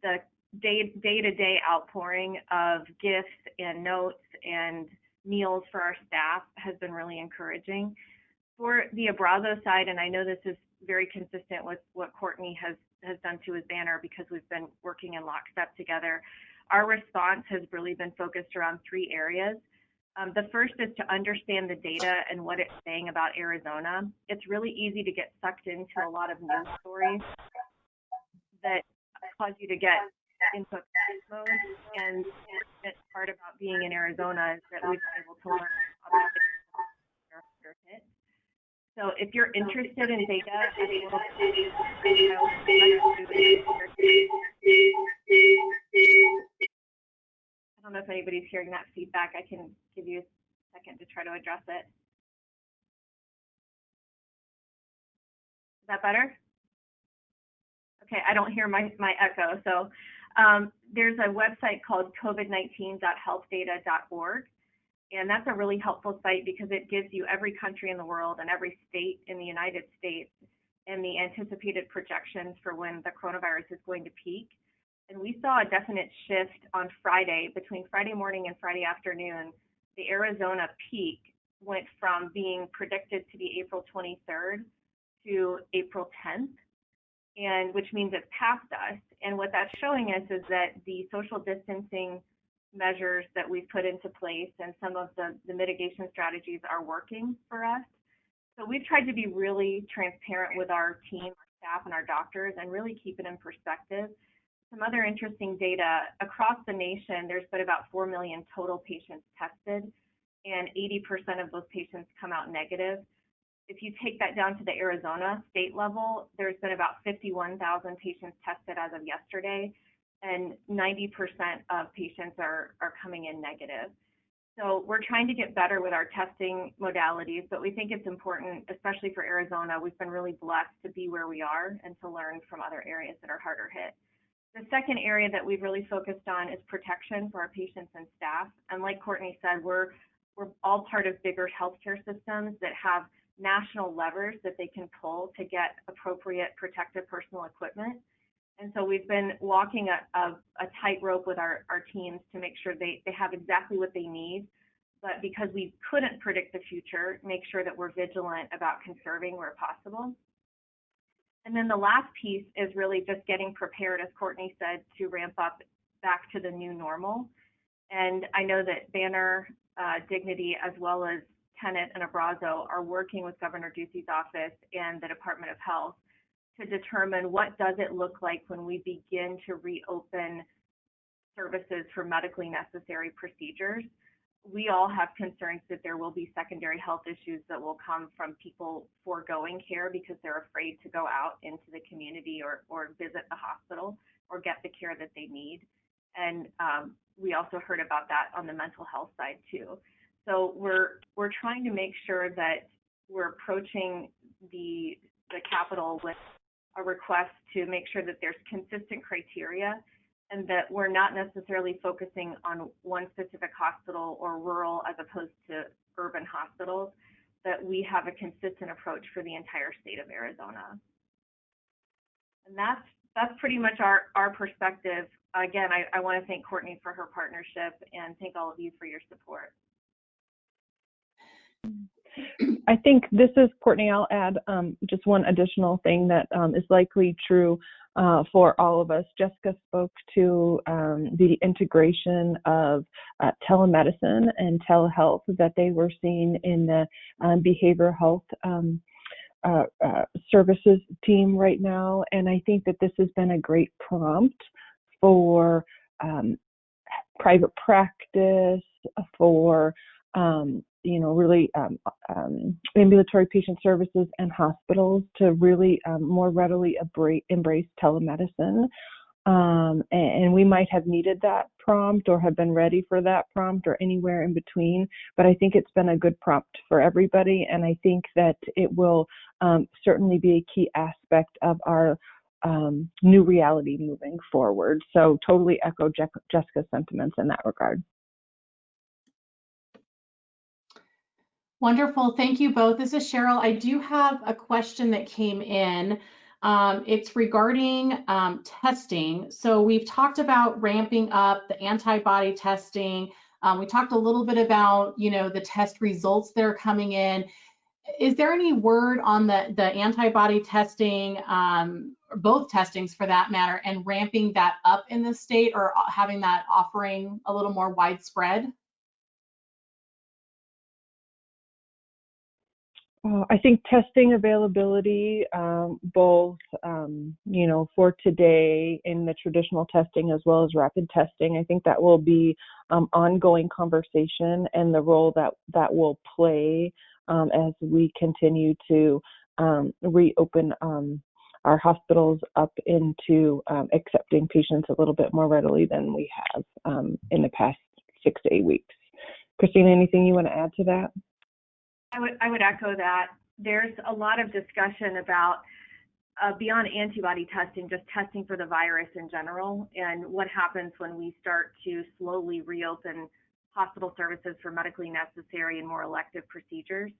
The day-to-day outpouring of gifts and notes and meals for our staff has been really encouraging. For the Abrazo side, and I know this is very consistent with what Courtney has done to his banner because we've been working in lockstep together, our response has really been focused around 3 areas. The first is to understand the data and what it's saying about Arizona. It's really easy to get sucked into a lot of news stories that cause you to get into a panic mode, and the part about being in Arizona is that we've been able to learn other things that are hit. So if you're interested in data, I don't know if anybody's hearing that feedback. I can give you a second to try to address it. Is that better? Okay, I don't hear my echo. So there's a website called covid19.healthdata.org. And that's a really helpful site because it gives you every country in the world and every state in the United States and the anticipated projections for when the coronavirus is going to peak. And we saw a definite shift on Friday, between Friday morning and Friday afternoon. The Arizona peak went from being predicted to be April 23rd to April 10th, and which means it's past us. And what that's showing us is that the social distancing measures that we've put into place and some of the mitigation strategies are working for us. So we've tried to be really transparent with our team, our staff, and our doctors and really keep it in perspective. Some other interesting data, across the nation, there's been about 4 million total patients tested, and 80% of those patients come out negative. If you take that down to the Arizona state level, there's been about 51,000 patients tested as of yesterday, and 90% of patients are coming in negative. So we're trying to get better with our testing modalities, but we think it's important, especially for Arizona. We've been really blessed to be where we are and to learn from other areas that are harder hit. The second area that we've really focused on is protection for our patients and staff. And like Courtney said, we're all part of bigger healthcare systems that have national levers that they can pull to get appropriate protective personal equipment. And so we've been walking a tightrope with our teams to make sure they have exactly what they need, but because we couldn't predict the future, make sure that we're vigilant about conserving where possible. And then the last piece is really just getting prepared, as Courtney said, to ramp up back to the new normal. And I know that Banner, Dignity, as well as Tenet and Abrazo are working with Governor Ducey's office and the Department of Health to determine what does it look like when we begin to reopen services for medically necessary procedures. We all have concerns that there will be secondary health issues that will come from people foregoing care because they're afraid to go out into the community or visit the hospital or get the care that they need. And we also heard about that on the mental health side too. So we're trying to make sure that we're approaching the Capitol with a request to make sure that there's consistent criteria and that we're not necessarily focusing on one specific hospital or rural as opposed to urban hospitals, that we have a consistent approach for the entire state of Arizona. And that's pretty much our perspective. Again, I want to thank Courtney for her partnership and thank all of you for your support. I think this is Courtney. I'll add just one additional thing that is likely true for all of us. Jessica spoke to the integration of telemedicine and telehealth that they were seeing in the behavioral health services team right now. And I think that this has been a great prompt for private practice, for really ambulatory patient services and hospitals to really more readily embrace telemedicine. and we might have needed that prompt or have been ready for that prompt or anywhere in between, but I think it's been a good prompt for everybody, and I think that it will certainly be a key aspect of our new reality moving forward. So totally echo Jessica's sentiments in that regard. Wonderful. Thank you both. This is Cheryl. I do have a question that came in. It's regarding testing. So we've talked about ramping up the antibody testing. We talked a little bit about, the test results that are coming in. Is there any word on the antibody testing, or both testings for that matter, and ramping that up in the state, or having that offering a little more widespread? I think testing availability, both, for today in the traditional testing as well as rapid testing, I think that will be ongoing conversation, and the role that will play as we continue to reopen our hospitals up into accepting patients a little bit more readily than we have in the past 6 to 8 weeks. Christina, anything you want to add to that? I would echo that. There's a lot of discussion about beyond antibody testing, just testing for the virus in general, and what happens when we start to slowly reopen hospital services for medically necessary and more elective procedures.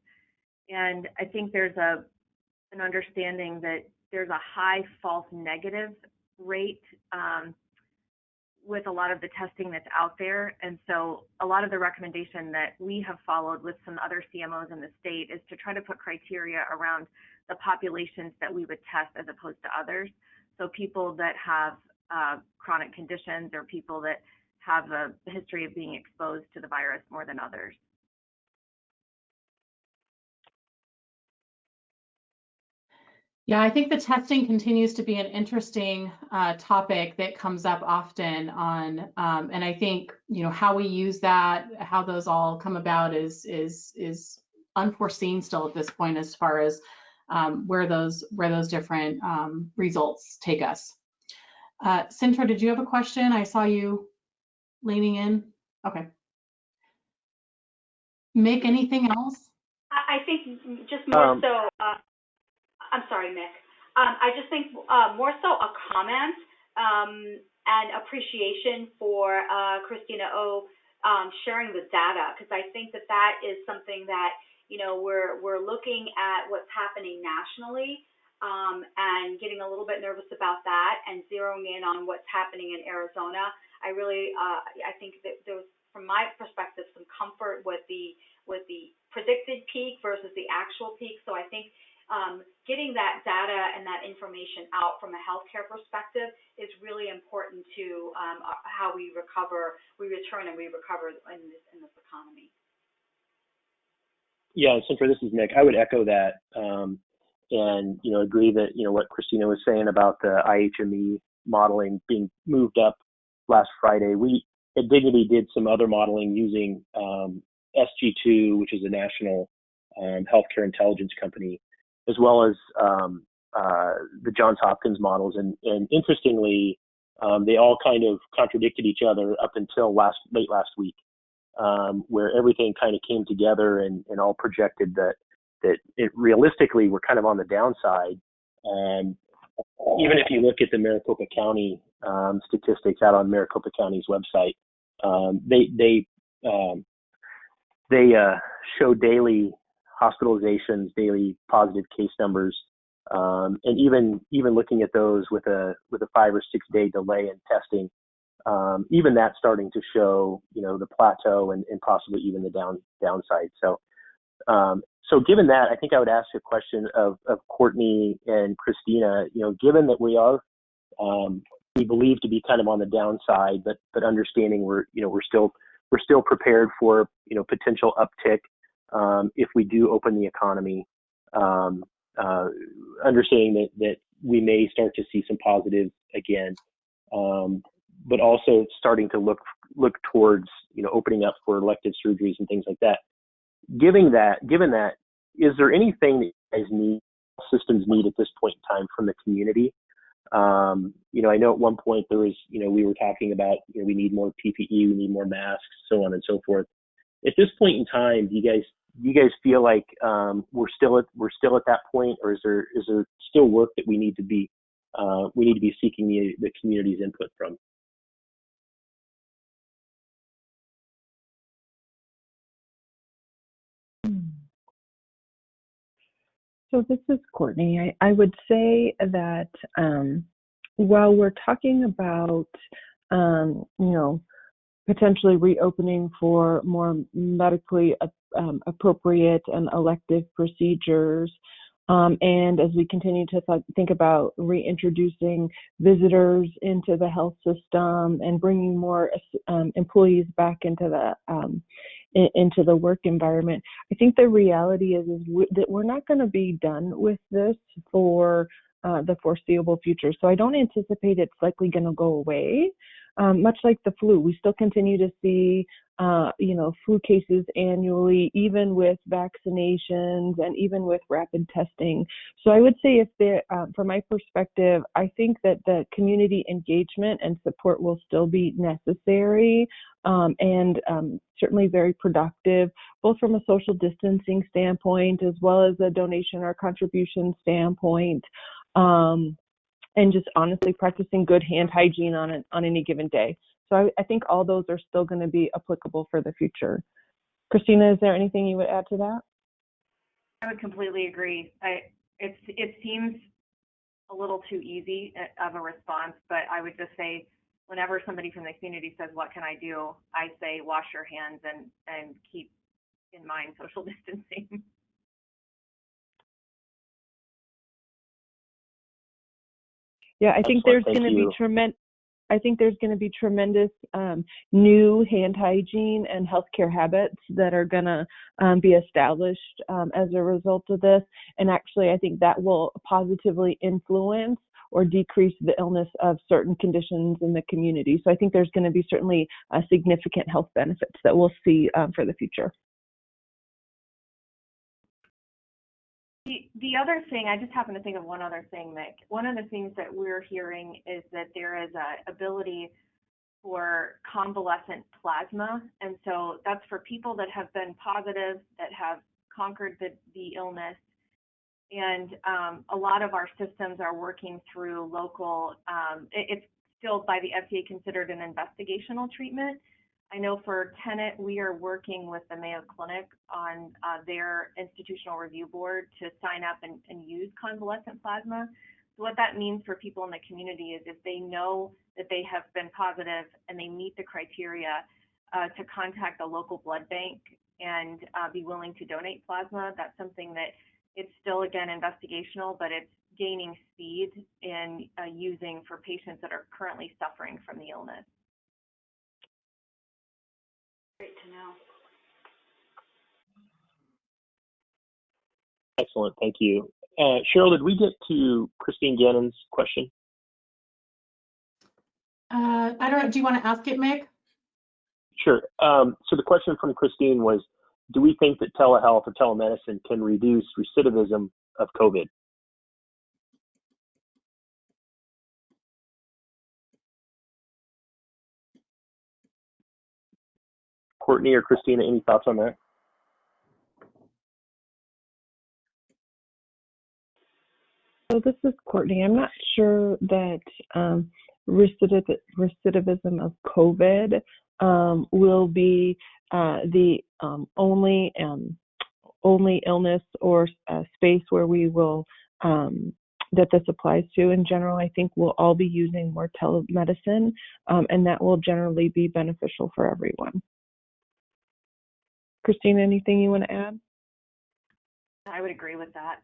And I think there's an understanding that there's a high false negative rate with a lot of the testing that's out there. And so a lot of the recommendation that we have followed with some other CMOs in the state is to try to put criteria around the populations that we would test as opposed to others. So people that have chronic conditions, or people that have a history of being exposed to the virus more than others. Yeah, I think the testing continues to be an interesting topic that comes up often on, and I think, how we use that, how those all come about is unforeseen still at this point, as far as where those different results take us. Sintra, did you have a question? I saw you leaning in. Okay. Mick, anything else? I think just more so. I'm sorry, Mick. I just think more so a comment and appreciation for Christina O sharing the data, because I think that is something that we're looking at what's happening nationally and getting a little bit nervous about that, and zeroing in on what's happening in Arizona. I really I think that there was, from my perspective, some comfort with the predicted peak versus the actual peak. So I think getting that data and that information out from a healthcare perspective is really important to how we return and we recover in this economy. Yeah, so this is Nick. I would echo that, and agree that what Christina was saying about the IHME modeling being moved up last Friday. We at Dignity did some other modeling using SG2, which is a national healthcare intelligence company, as well as the Johns Hopkins models. And interestingly, they all kind of contradicted each other up until late last week, where everything kind of came together and all projected that it realistically we're kind of on the downside. And even if you look at the Maricopa County statistics out on Maricopa County's website, they show daily hospitalizations, daily positive case numbers, and even looking at those with a 5 or 6 day delay in testing, even that's starting to show the plateau and possibly even the downside. So given that, I think I would ask a question of Courtney and Christina. Given that we believe to be kind of on the downside, but understanding we're still prepared for potential uptick if we do open the economy, understanding that we may start to see some positives again, but also starting to look towards opening up for elective surgeries and things like that. Given that, is there anything that you guys systems need at this point in time from the community You know, I know at one point there was, you know, we were talking about, you know, we need more PPE, we need more masks, so on and so forth. At this point in time, do you guys feel like we're still at that point, or is there still work that we need to be seeking the community's input from? So this is Courtney. I would say that while we're talking about, you know, potentially reopening for more medically appropriate and elective procedures, and as we continue to think about reintroducing visitors into the health system and bringing more employees back into the work environment, I think the reality is that we're not going to be done with this for the foreseeable future. So I don't anticipate it's likely going to go away. Much like the flu, we still continue to see, you know, flu cases annually, even with vaccinations and even with rapid testing. So I would say, from my perspective, I think that the community engagement and support will still be necessary, and certainly very productive, both from a social distancing standpoint as well as a donation or contribution standpoint. And just honestly practicing good hand hygiene on any given day. So I think all those are still going to be applicable for the future. Christina, is there anything you would add to that? I would completely agree. It seems a little too easy of a response, but I would just say whenever somebody from the community says, what can I do? I say, wash your hands and keep in mind social distancing. Yeah, I think there's going to be tremendous new hand hygiene and healthcare habits that are going to be established as a result of this. And actually, I think that will positively influence or decrease the illness of certain conditions in the community. So I think there's going to be certainly significant health benefits that we'll see for the future. The other thing, I just happen to think of one other thing, Mick. One of the things that we're hearing is that there is a ability for convalescent plasma. And so that's for people that have been positive, that have conquered the illness. And a lot of our systems are working through local, it's still by the FDA considered an investigational treatment. I know for Tenet, we are working with the Mayo Clinic on their institutional review board to sign up and use convalescent plasma. So what that means for people in the community is if they know that they have been positive and they meet the criteria to contact a local blood bank and be willing to donate plasma, that's something that it's still, again, investigational, but it's gaining speed in using for patients that are currently suffering from the illness. Great to know. Excellent, thank you. Cheryl, did we get to Christine Gannon's question? I don't know, do you want to ask it, Mick? Sure. So the question from Christine was, do we think that telehealth or telemedicine can reduce recidivism of COVID? Courtney or Christina, any thoughts on that? So this is Courtney. I'm not sure that recidivism of COVID will be the only illness or space where we will that this applies to. In general, I think we'll all be using more telemedicine, and that will generally be beneficial for everyone. Christina, anything you want to add? I would agree with that.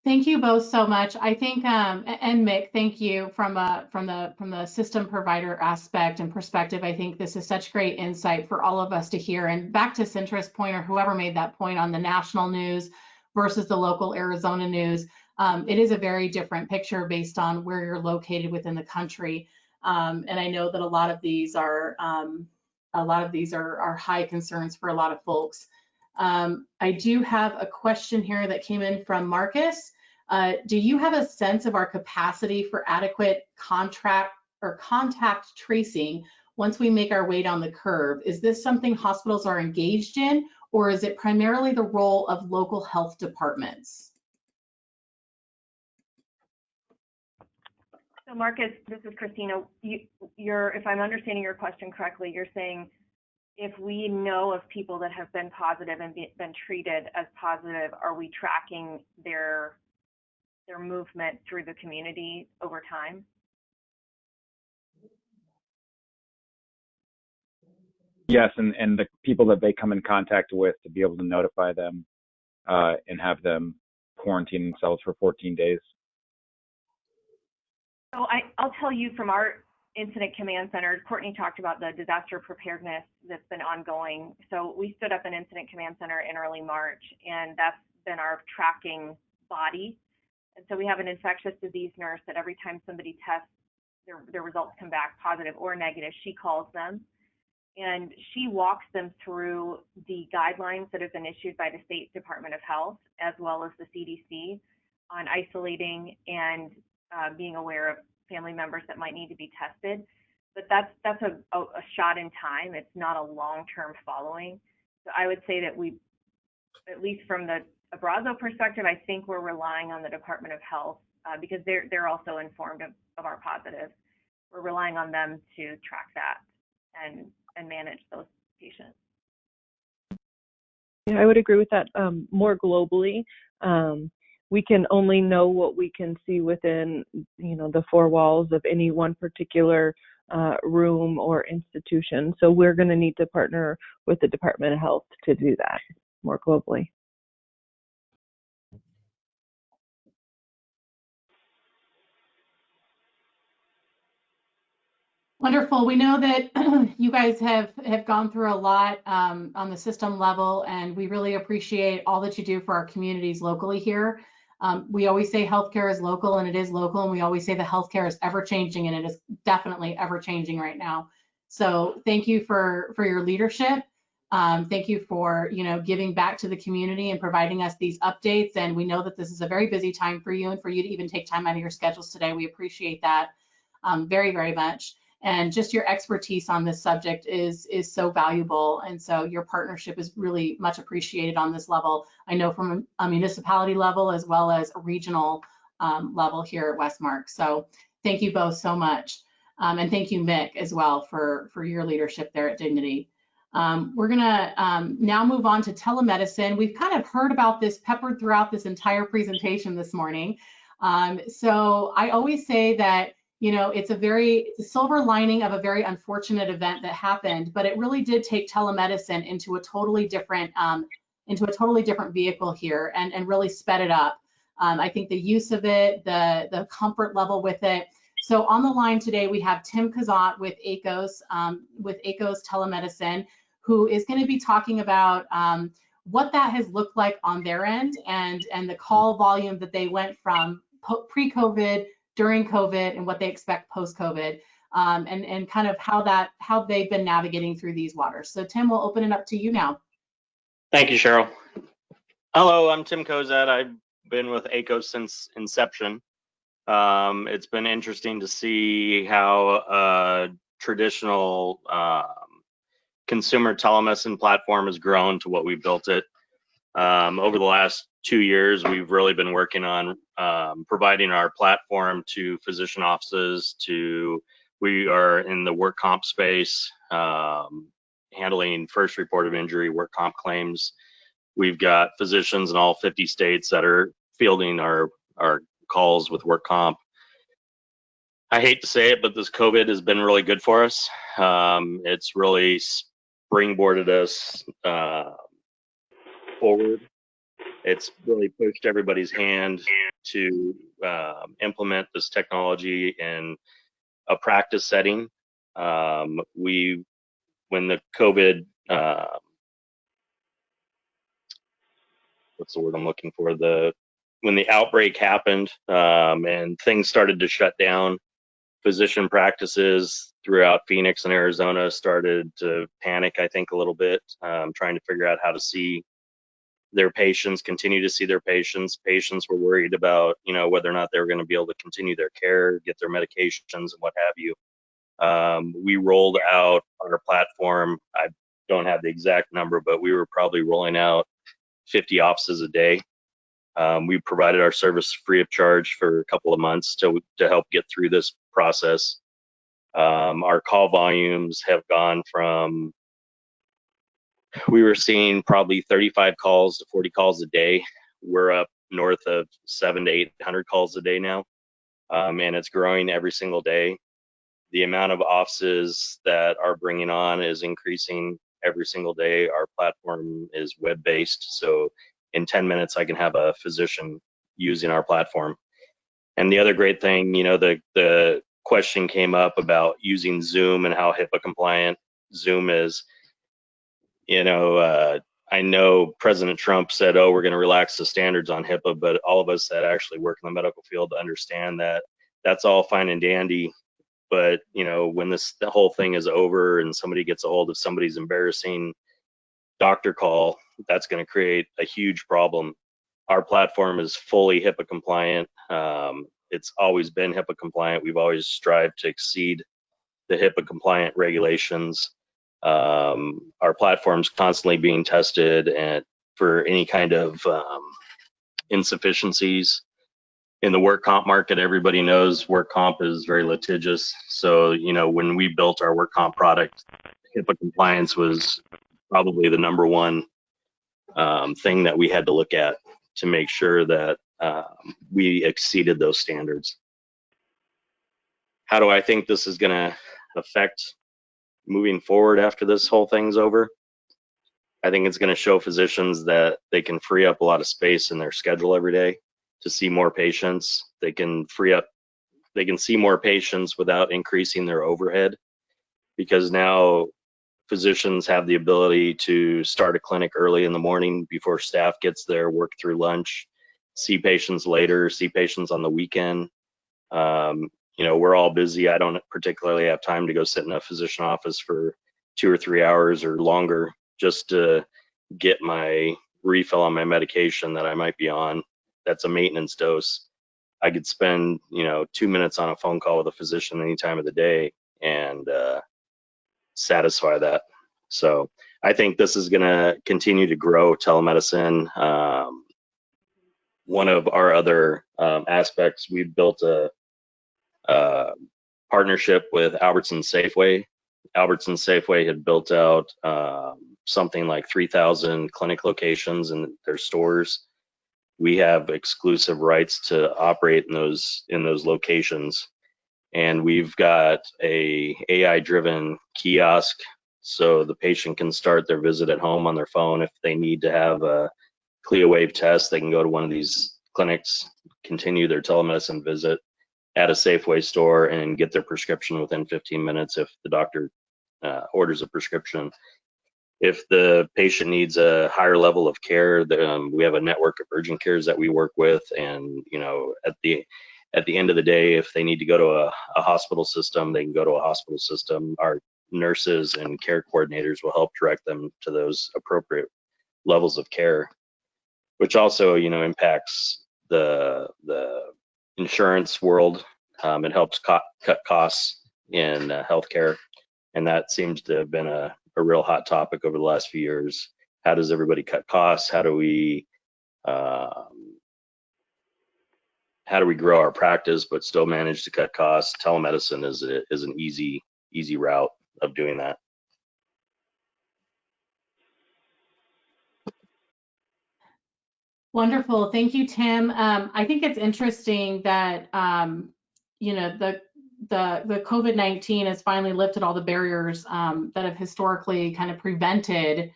Thank you both so much. I think, and Mick, thank you from the system provider aspect and perspective. I think this is such great insight for all of us to hear. And back to Cintra's point, or whoever made that point on the national news versus the local Arizona news, it is a very different picture based on where you're located within the country. And I know that a lot of these are high concerns for a lot of folks. I do have a question here that came in from Marcus. Do you have a sense of our capacity for adequate contact tracing once we make our way down the curve? Is this something hospitals are engaged in, or is it primarily the role of local health departments? So Marcus, this is Christina. If I'm understanding your question correctly, you're saying if we know of people that have been positive and been treated as positive, are we tracking their movement through the community over time? Yes, and the people that they come in contact with, to be able to notify them and have them quarantine themselves for 14 days. So I'll tell you from our incident command center, Courtney talked about the disaster preparedness that's been ongoing. So we stood up an incident command center in early March, and that's been our tracking body. And so we have an infectious disease nurse that every time somebody tests, their results come back positive or negative, she calls them. And she walks them through the guidelines that have been issued by the State Department of Health, as well as the CDC, on isolating and being aware of family members that might need to be tested. But that's a shot in time. It's not a long-term following. So I would say that we, at least from the Abrazo perspective, I think we're relying on the Department of Health because they're also informed of our positives. We're relying on them to track that and manage those patients. Yeah, I would agree with that. More globally, we can only know what we can see within, the four walls of any one particular room or institution. So we're going to need to partner with the Department of Health to do that more globally. Wonderful. We know that you guys have gone through a lot on the system level, and we really appreciate all that you do for our communities locally here. We always say healthcare is local, and it is local, and we always say the healthcare is ever changing, and it is definitely ever changing right now. So thank you for your leadership. Thank you for giving back to the community and providing us these updates. And we know that this is a very busy time for you, and for you to even take time out of your schedules today, we appreciate that very, very much. And just your expertise on this subject is so valuable. And so your partnership is really much appreciated on this level. I know from a municipality level as well as a regional level here at WESTMARC. So thank you both so much. And thank you, Mick, as well for your leadership there at Dignity. We're gonna now move on to telemedicine. We've kind of heard about this peppered throughout this entire presentation this morning. So I always say that it's a silver lining of a very unfortunate event that happened, but it really did take telemedicine into a totally different vehicle here and really sped it up. I think the use of it, the comfort level with it. So on the line today, we have Tim Kazat with ACOS Telemedicine, who is going to be talking about what that has looked like on their end and the call volume that they went from pre-COVID, during COVID, and what they expect post-COVID, and kind of how they've been navigating through these waters. So Tim, we'll open it up to you now. Thank you, Cheryl. Hello, I'm Tim Kozat. I've been with ACOS since inception. It's been interesting to see how traditional consumer telemedicine platform has grown to what we built it. Over the last 2 years, we've really been working on providing our platform to physician offices. We are in the work comp space, handling first report of injury, work comp claims. We've got physicians in all 50 states that are fielding our calls with work comp. I hate to say it, but this COVID has been really good for us. It's really springboarded us forward. It's really pushed everybody's hand to implement this technology in a practice setting. When the COVID, what's the word I'm looking for? When the outbreak happened and things started to shut down, physician practices throughout Phoenix and Arizona started to panic, I think, a little bit, trying to figure out how to see their patients, continue to see their patients. Patients were worried about, whether or not they were going to be able to continue their care, get their medications and what have you. We rolled out our platform. I don't have the exact number, but we were probably rolling out 50 offices a day. We provided our service free of charge for a couple of months to help get through this process. Our call volumes have gone from, we were seeing probably 35 calls to 40 calls a day. We're up north of 700 to 800 calls a day now, and it's growing every single day. The amount of offices that are bringing on is increasing every single day. Our platform is web-based, so in 10 minutes I can have a physician using our platform. And the other great thing, the question came up about using Zoom and how HIPAA compliant Zoom is. I know President Trump said, we're going to relax the standards on HIPAA, but all of us that actually work in the medical field understand that that's all fine and dandy. But, when the whole thing is over and somebody gets a hold of somebody's embarrassing doctor call, that's going to create a huge problem. Our platform is fully HIPAA compliant. It's always been HIPAA compliant. We've always strived to exceed the HIPAA compliant regulations. Our platform's constantly being tested for any kind of insufficiencies. In the work comp market, everybody knows work comp is very litigious. So, when we built our work comp product, HIPAA compliance was probably the number one thing that we had to look at to make sure that we exceeded those standards. How do I think this is going to affect moving forward after this whole thing's over? I think it's going to show physicians that they can free up a lot of space in their schedule every day to see more patients. They can see more patients without increasing their overhead, because now physicians have the ability to start a clinic early in the morning before staff gets there, work through lunch, see patients later, see patients on the weekend. We're all busy. I don't particularly have time to go sit in a physician office for 2 or 3 hours or longer just to get my refill on my medication that I might be on. That's a maintenance dose. I could spend, 2 minutes on a phone call with a physician any time of the day and satisfy that. So I think this is going to continue to grow telemedicine. One of our other aspects, we've built a partnership with Albertsons Safeway. Albertsons Safeway had built out something like 3,000 clinic locations in their stores. We have exclusive rights to operate in those locations, and we've got a AI-driven kiosk, so the patient can start their visit at home on their phone. If they need to have a CLIA-waived test, they can go to one of these clinics, continue their telemedicine visit at a Safeway store, and get their prescription within 15 minutes if the doctor orders a prescription. If the patient needs a higher level of care, we have a network of urgent cares that we work with, and at the end of the day, if they need to go to a hospital system, they can go to a hospital system. Our nurses and care coordinators will help direct them to those appropriate levels of care, which also impacts the insurance world. It helps cut costs in healthcare, and that seems to have been a real hot topic over the last few years. How does everybody cut costs? How do we grow our practice but still manage to cut costs? Telemedicine is an easy route of doing that. Wonderful. Thank you, Tim. I think it's interesting that, the COVID-19 has finally lifted all the barriers that have historically kind of prevented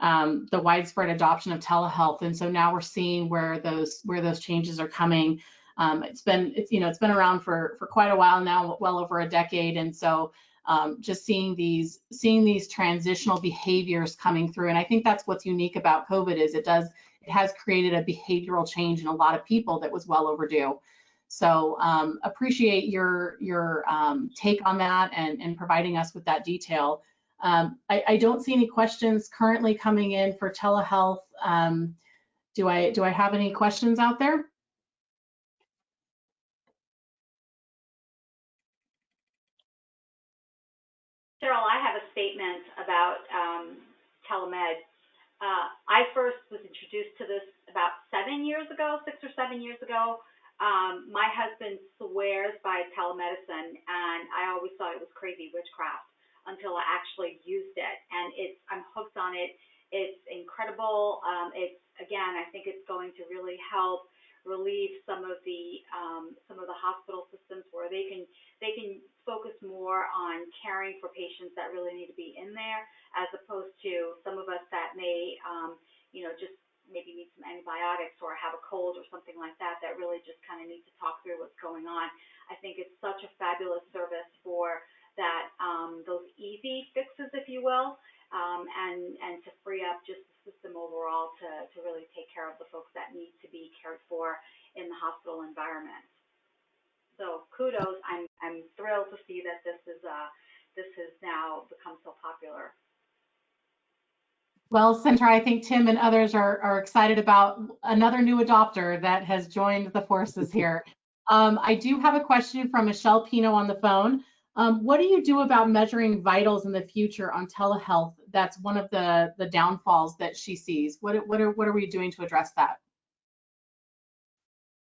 the widespread adoption of telehealth. And so now we're seeing where those changes are coming. It's been around for quite a while now, well over a decade. And so just seeing these transitional behaviors coming through. And I think that's what's unique about COVID is it has created a behavioral change in a lot of people that was well overdue. So appreciate your take on that and providing us with that detail. I don't see any questions currently coming in for telehealth. Do I have any questions out there? Cheryl, I have a statement about telemed. I first was introduced to this about 7 years ago, 6 or 7 years ago. My husband swears by telemedicine, and I always thought it was crazy witchcraft until I actually used it, and I'm hooked on it. It's incredible. Again, I think it's going to really help relieve some of the hospital systems where they can focus more on caring for patients that really need to be in there, as opposed to some of us that may just maybe need some antibiotics or have a cold or something like that really just kind of need to talk through what's going on. I think it's such a fabulous service for that, those easy fixes, if you will, and to free up just the system overall to really take care of the folks that need to be cared for in the hospital environment. So kudos. I'm thrilled to see that this has now become so popular. Well, Sintra, I think Tim and others are excited about another new adopter that has joined the forces here. I do have a question from Michelle Pino on the phone. What do you do about measuring vitals in the future on telehealth? That's one of the downfalls that she sees. What are we doing to address that?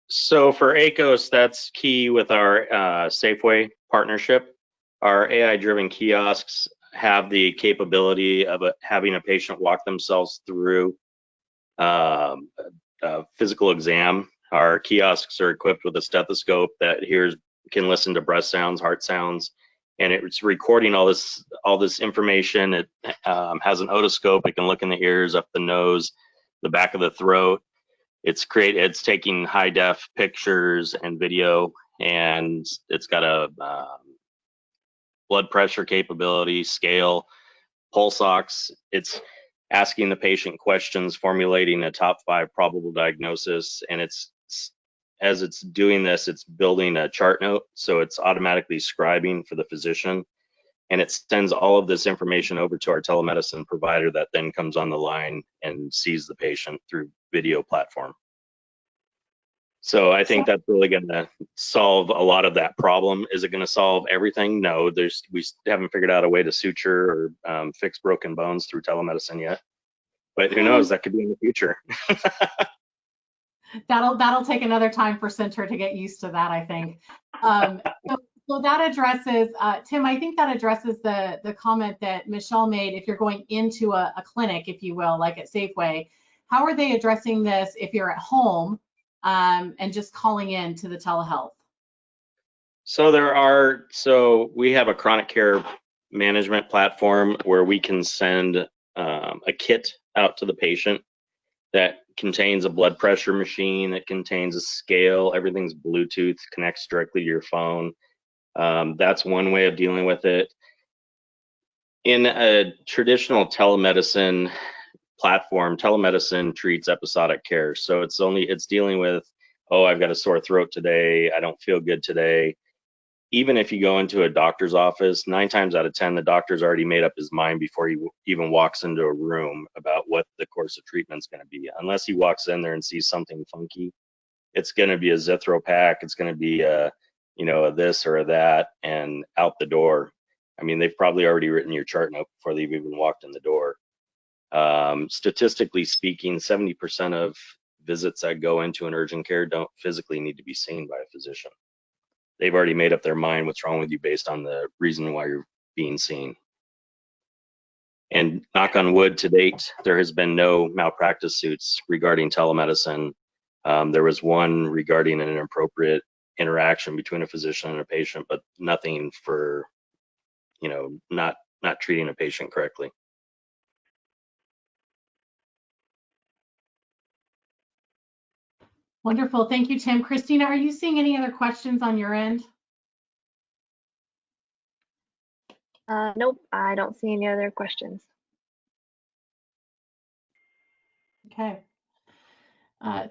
So for ACOS, that's key with our Safeway partnership. Our AI-driven kiosks have the capability of having a patient walk themselves through a physical exam. Our kiosks are equipped with a stethoscope that can listen to breath sounds, heart sounds, and it's recording all this information. It has an otoscope. It can look in the ears, up the nose, the back of the throat. It's taking high def pictures and video, and it's got a blood pressure capability, scale, pulse ox. It's asking the patient questions, formulating a top 5 probable diagnosis, and as it's doing this, it's building a chart note, so it's automatically scribing for the physician, and it sends all of this information over to our telemedicine provider that then comes on the line and sees the patient through video platform. So I think that's really going to solve a lot of that problem. Is it going to solve everything? No, we haven't figured out a way to suture or fix broken bones through telemedicine yet. But who knows? That could be in the future. That'll take another time for Sintra to get used to that, I think. So that addresses, Tim, I think that addresses the comment that Michelle made. If you're going into a clinic, if you will, like at Safeway, how are they addressing this if you're at home and just calling in to the telehealth? So we have a chronic care management platform where we can send a kit out to the patient that contains a blood pressure machine, that contains a scale, everything's Bluetooth, connects directly to your phone. That's one way of dealing with it. In a traditional telemedicine platform, telemedicine treats episodic care. So it's dealing with, oh, I've got a sore throat today, I don't feel good today. Even if you go into a doctor's office, 9 times out of 10, the doctor's already made up his mind before he even walks into a room about what the course of treatment's going to be. Unless he walks in there and sees something funky, it's going to be a Zithro pack, it's going to be a this or a that, and out the door. I mean, they've probably already written your chart note before they've even walked in the door. Statistically speaking, 70% of visits that go into an urgent care don't physically need to be seen by a physician. They've already made up their mind what's wrong with you based on the reason why you're being seen. And knock on wood, to date, there has been no malpractice suits regarding telemedicine. There was one regarding an inappropriate interaction between a physician and a patient, but nothing for, not treating a patient correctly. Wonderful. Thank you, Tim. Christina, are you seeing any other questions on your end? Nope, I don't see any other questions. Okay.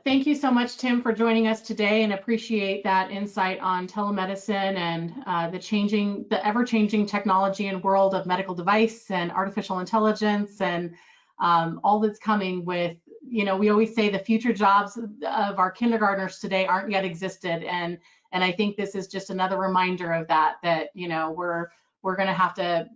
Thank you so much, Tim, for joining us today, and appreciate that insight on telemedicine and the ever-changing technology and world of medical device and artificial intelligence and all that's coming with you know, we always say the future jobs of our kindergartners today aren't yet existed, and I think this is just another reminder of that. That, you know, we're going to have to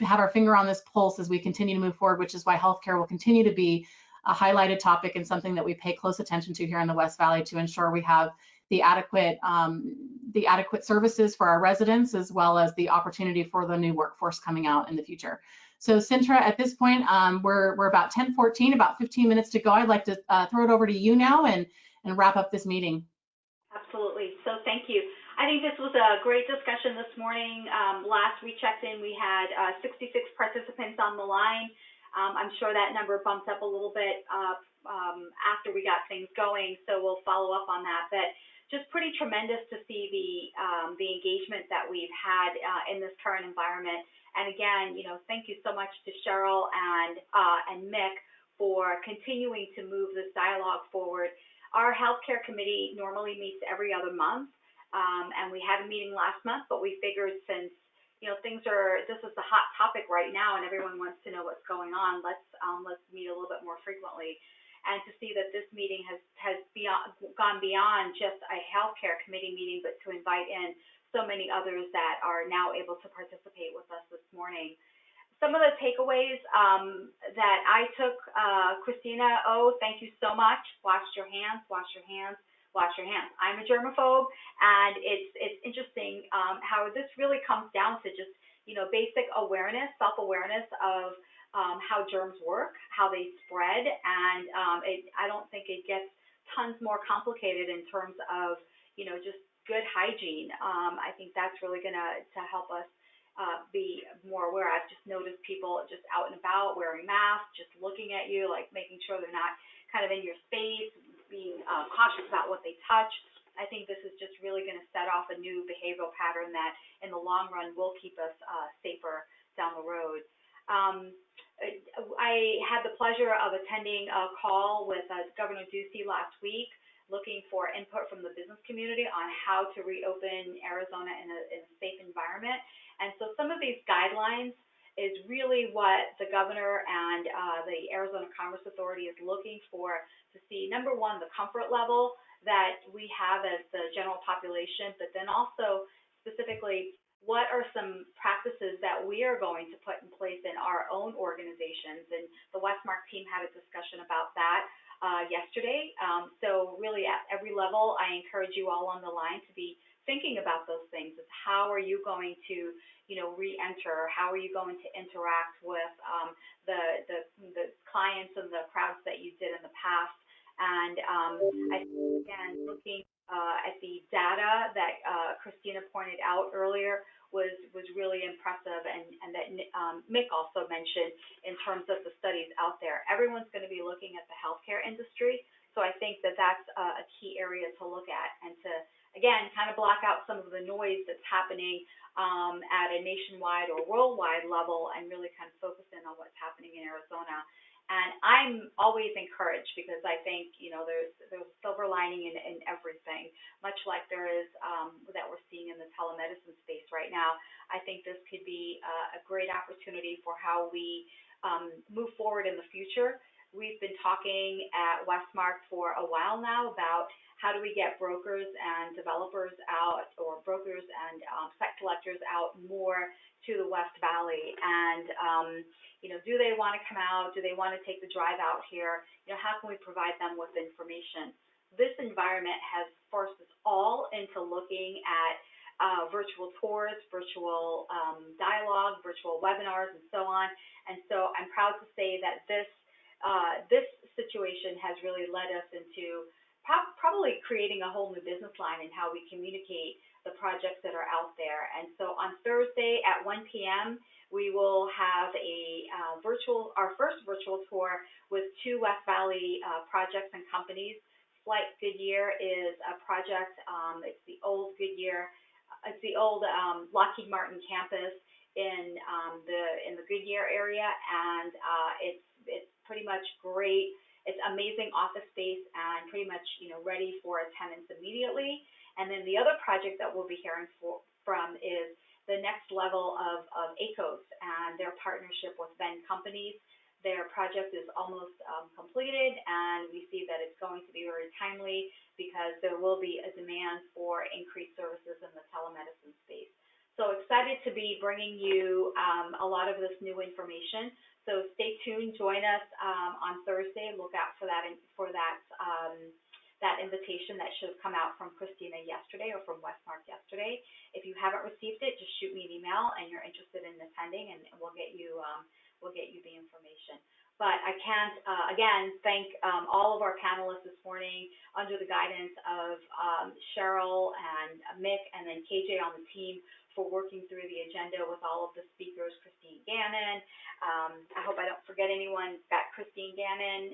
have our finger on this pulse as we continue to move forward, which is why healthcare will continue to be a highlighted topic and something that we pay close attention to here in the West Valley to ensure we have the adequate services for our residents, as well as the opportunity for the new workforce coming out in the future. So Sintra, at this point, we're about 10:14, about 15 minutes to go. I'd like to throw it over to you now and wrap up this meeting. Absolutely. So thank you. I think this was a great discussion this morning. Last we checked in, we had 66 participants on the line. I'm sure that number bumped up a little bit after we got things going, so we'll follow up on that. But just pretty tremendous to see the engagement that we've had in this current environment. And again, you know, thank you so much to Cheryl and Mick for continuing to move this dialogue forward. Our healthcare committee normally meets every other month, and we had a meeting last month, but we figured since, you know, this is the hot topic right now and everyone wants to know what's going on, let's meet a little bit more frequently. And to see that this meeting has gone beyond just a healthcare committee meeting, but to invite in so many others that are now able to participate with us this morning. Some of the takeaways that I took, Christina, thank you so much. Wash your hands, wash your hands, wash your hands. I'm a germaphobe, and it's interesting how this really comes down to just, you know, basic awareness, self-awareness of how germs work, how they spread, and I don't think it gets tons more complicated in terms of, you know, just good hygiene. I think that's really going to help us be more aware. I've just noticed people just out and about wearing masks, just looking at you, like making sure they're not kind of in your space, being cautious about what they touch. I think this is just really going to set off a new behavioral pattern that in the long run will keep us safer down the road. I had the pleasure of attending a call with Governor Ducey last week, looking for input from the business community on how to reopen Arizona in a safe environment. And so some of these guidelines is really what the governor and the Arizona Commerce Authority is looking for to see, number one, the comfort level that we have as the general population, but then also specifically, what are some practices that we are going to put in place in our own organizations? And the WESTMARC team had a discussion about that yesterday. So really at every level, I encourage you all on the line to be thinking about those things. Is how are you going to, you know, re-enter? How are you going to interact with the clients and the crowds that you did in the past? And I think, again, looking at the data that Christina pointed out earlier was really impressive, and that Mick also mentioned in terms of the studies out there. Everyone's going to be looking at the healthcare industry, so I think that that's a key area to look at, and to, again, kind of block out some of the noise that's happening at a nationwide or worldwide level, and really kind of focus in on what's happening in Arizona. And I'm always encouraged, because I think, you know, there's a silver lining in everything, much like there is that we're seeing in the telemedicine space right now. I think this could be a great opportunity for how we move forward in the future. We've been talking at WESTMARC for a while now about how do we get brokers and developers out, or brokers and site collectors out more to the West Valley, and you know, do they want to come out? Do they want to take the drive out here? You know, how can we provide them with information? This environment has forced us all into looking at virtual tours, virtual dialogue, virtual webinars, and so on. And so I'm proud to say that this situation has really led us into probably creating a whole new business line in how we communicate the projects that are out there. And so on Thursday at 1 p.m., we will have our first virtual tour with 2 West Valley projects and companies. Flight Goodyear is a project. It's the old Goodyear. It's the old Lockheed Martin campus in the Goodyear area, and it's pretty much great. It's amazing office space and pretty much, you know, ready for attendance immediately. And then the other project that we'll be hearing from is the next level of ACOS and their partnership with Venn Companies. Their project is almost completed, and we see that it's going to be very timely because there will be a demand for increased services in the telemedicine space. So excited to be bringing you a lot of this new information. So stay tuned, join us on Thursday. Look out for that that invitation that should have come out from Christina yesterday or from WESTMARC yesterday. If you haven't received it, just shoot me an email and you're interested in attending, and we'll get you the information. But I can't, again, thank all of our panelists this morning under the guidance of Cheryl and Mick and then KJ on the team for working through the agenda with all of the speakers, Christine Gannon. I hope I don't forget anyone. Got Christine Gannon,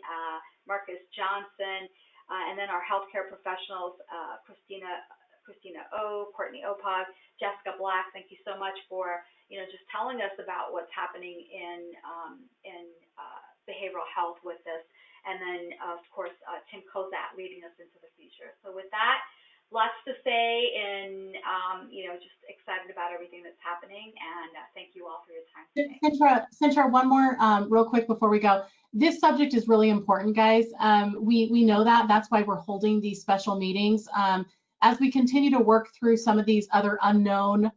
Marcus Johnson, and then our healthcare professionals, Christina O, Courtney Opog, Jessica Black. Thank you so much for just telling us about what's happening in behavioral health with this, and then of course Tim Kozat leading us into the future. So with that, lots to say, and just excited about everything that's happening, and thank you all for your time today. Sintra, one more real quick before we go. This subject is really important, guys. We know that. That's why we're holding these special meetings. As we continue to work through some of these other unknown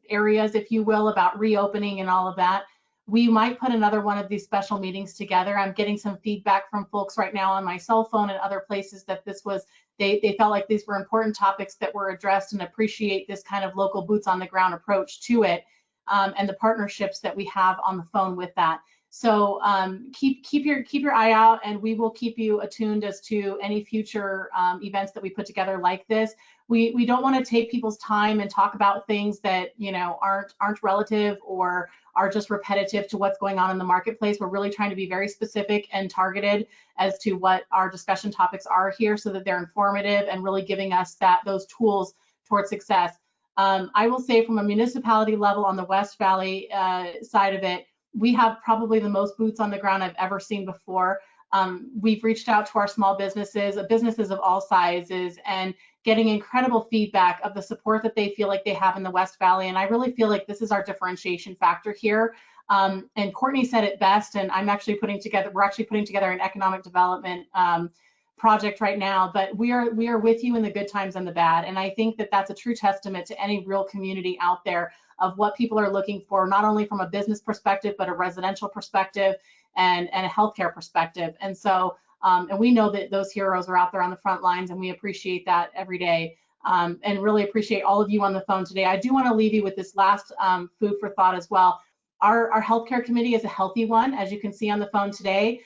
areas, if you will, about reopening and all of that, we might put another one of these special meetings together. I'm getting some feedback from folks right now on my cell phone and other places that this was, they felt like these were important topics that were addressed, and appreciate this kind of local boots on the ground approach to it, and the partnerships that we have on the phone with that. So keep your eye out, and we will keep you attuned as to any future events that we put together like this. We don't want to take people's time and talk about things that aren't relative or are just repetitive to what's going on in the marketplace. We're really trying to be very specific and targeted as to what our discussion topics are here, so that they're informative and really giving us those tools towards success. I will say, from a municipality level on the West Valley side of it, we have probably the most boots on the ground I've ever seen before. We've reached out to our small businesses of all sizes, and getting incredible feedback of the support that they feel like they have in the West Valley. And I really feel like this is our differentiation factor here. And Courtney said it best, and we're actually putting together an economic development project right now, but we are with you in the good times and the bad. And I think that that's a true testament to any real community out there of what people are looking for, not only from a business perspective, but a residential perspective and a healthcare perspective. And so, and we know that those heroes are out there on the front lines, and we appreciate that every day, and really appreciate all of you on the phone today. I do want to leave you with this last food for thought as well. Our healthcare committee is a healthy one, as you can see on the phone today.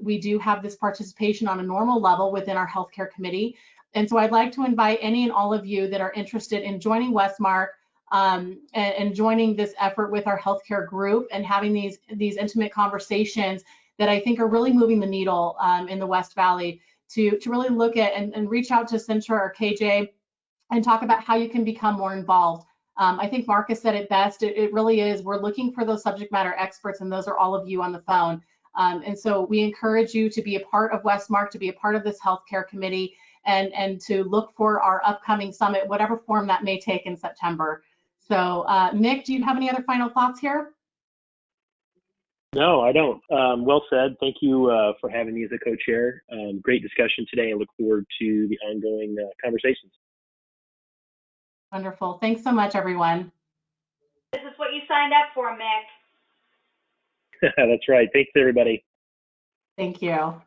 We do have this participation on a normal level within our healthcare committee. And so I'd like to invite any and all of you that are interested in joining WESTMARC and joining this effort with our healthcare group, and having these intimate conversations that I think are really moving the needle in the West Valley, to really look at and reach out to Sintra or KJ and talk about how you can become more involved. I think Marcus said it best. It really is. We're looking for those subject matter experts, and those are all of you on the phone. And so we encourage you to be a part of WESTMARC, to be a part of this healthcare committee, and to look for our upcoming summit, whatever form that may take in September. So Mick, do you have any other final thoughts here? No, I don't. Well said. Thank you for having me as a co-chair. Great discussion today. I look forward to the ongoing conversations. Wonderful. Thanks so much, everyone. This is what you signed up for, Mick. That's right. Thanks, everybody. Thank you.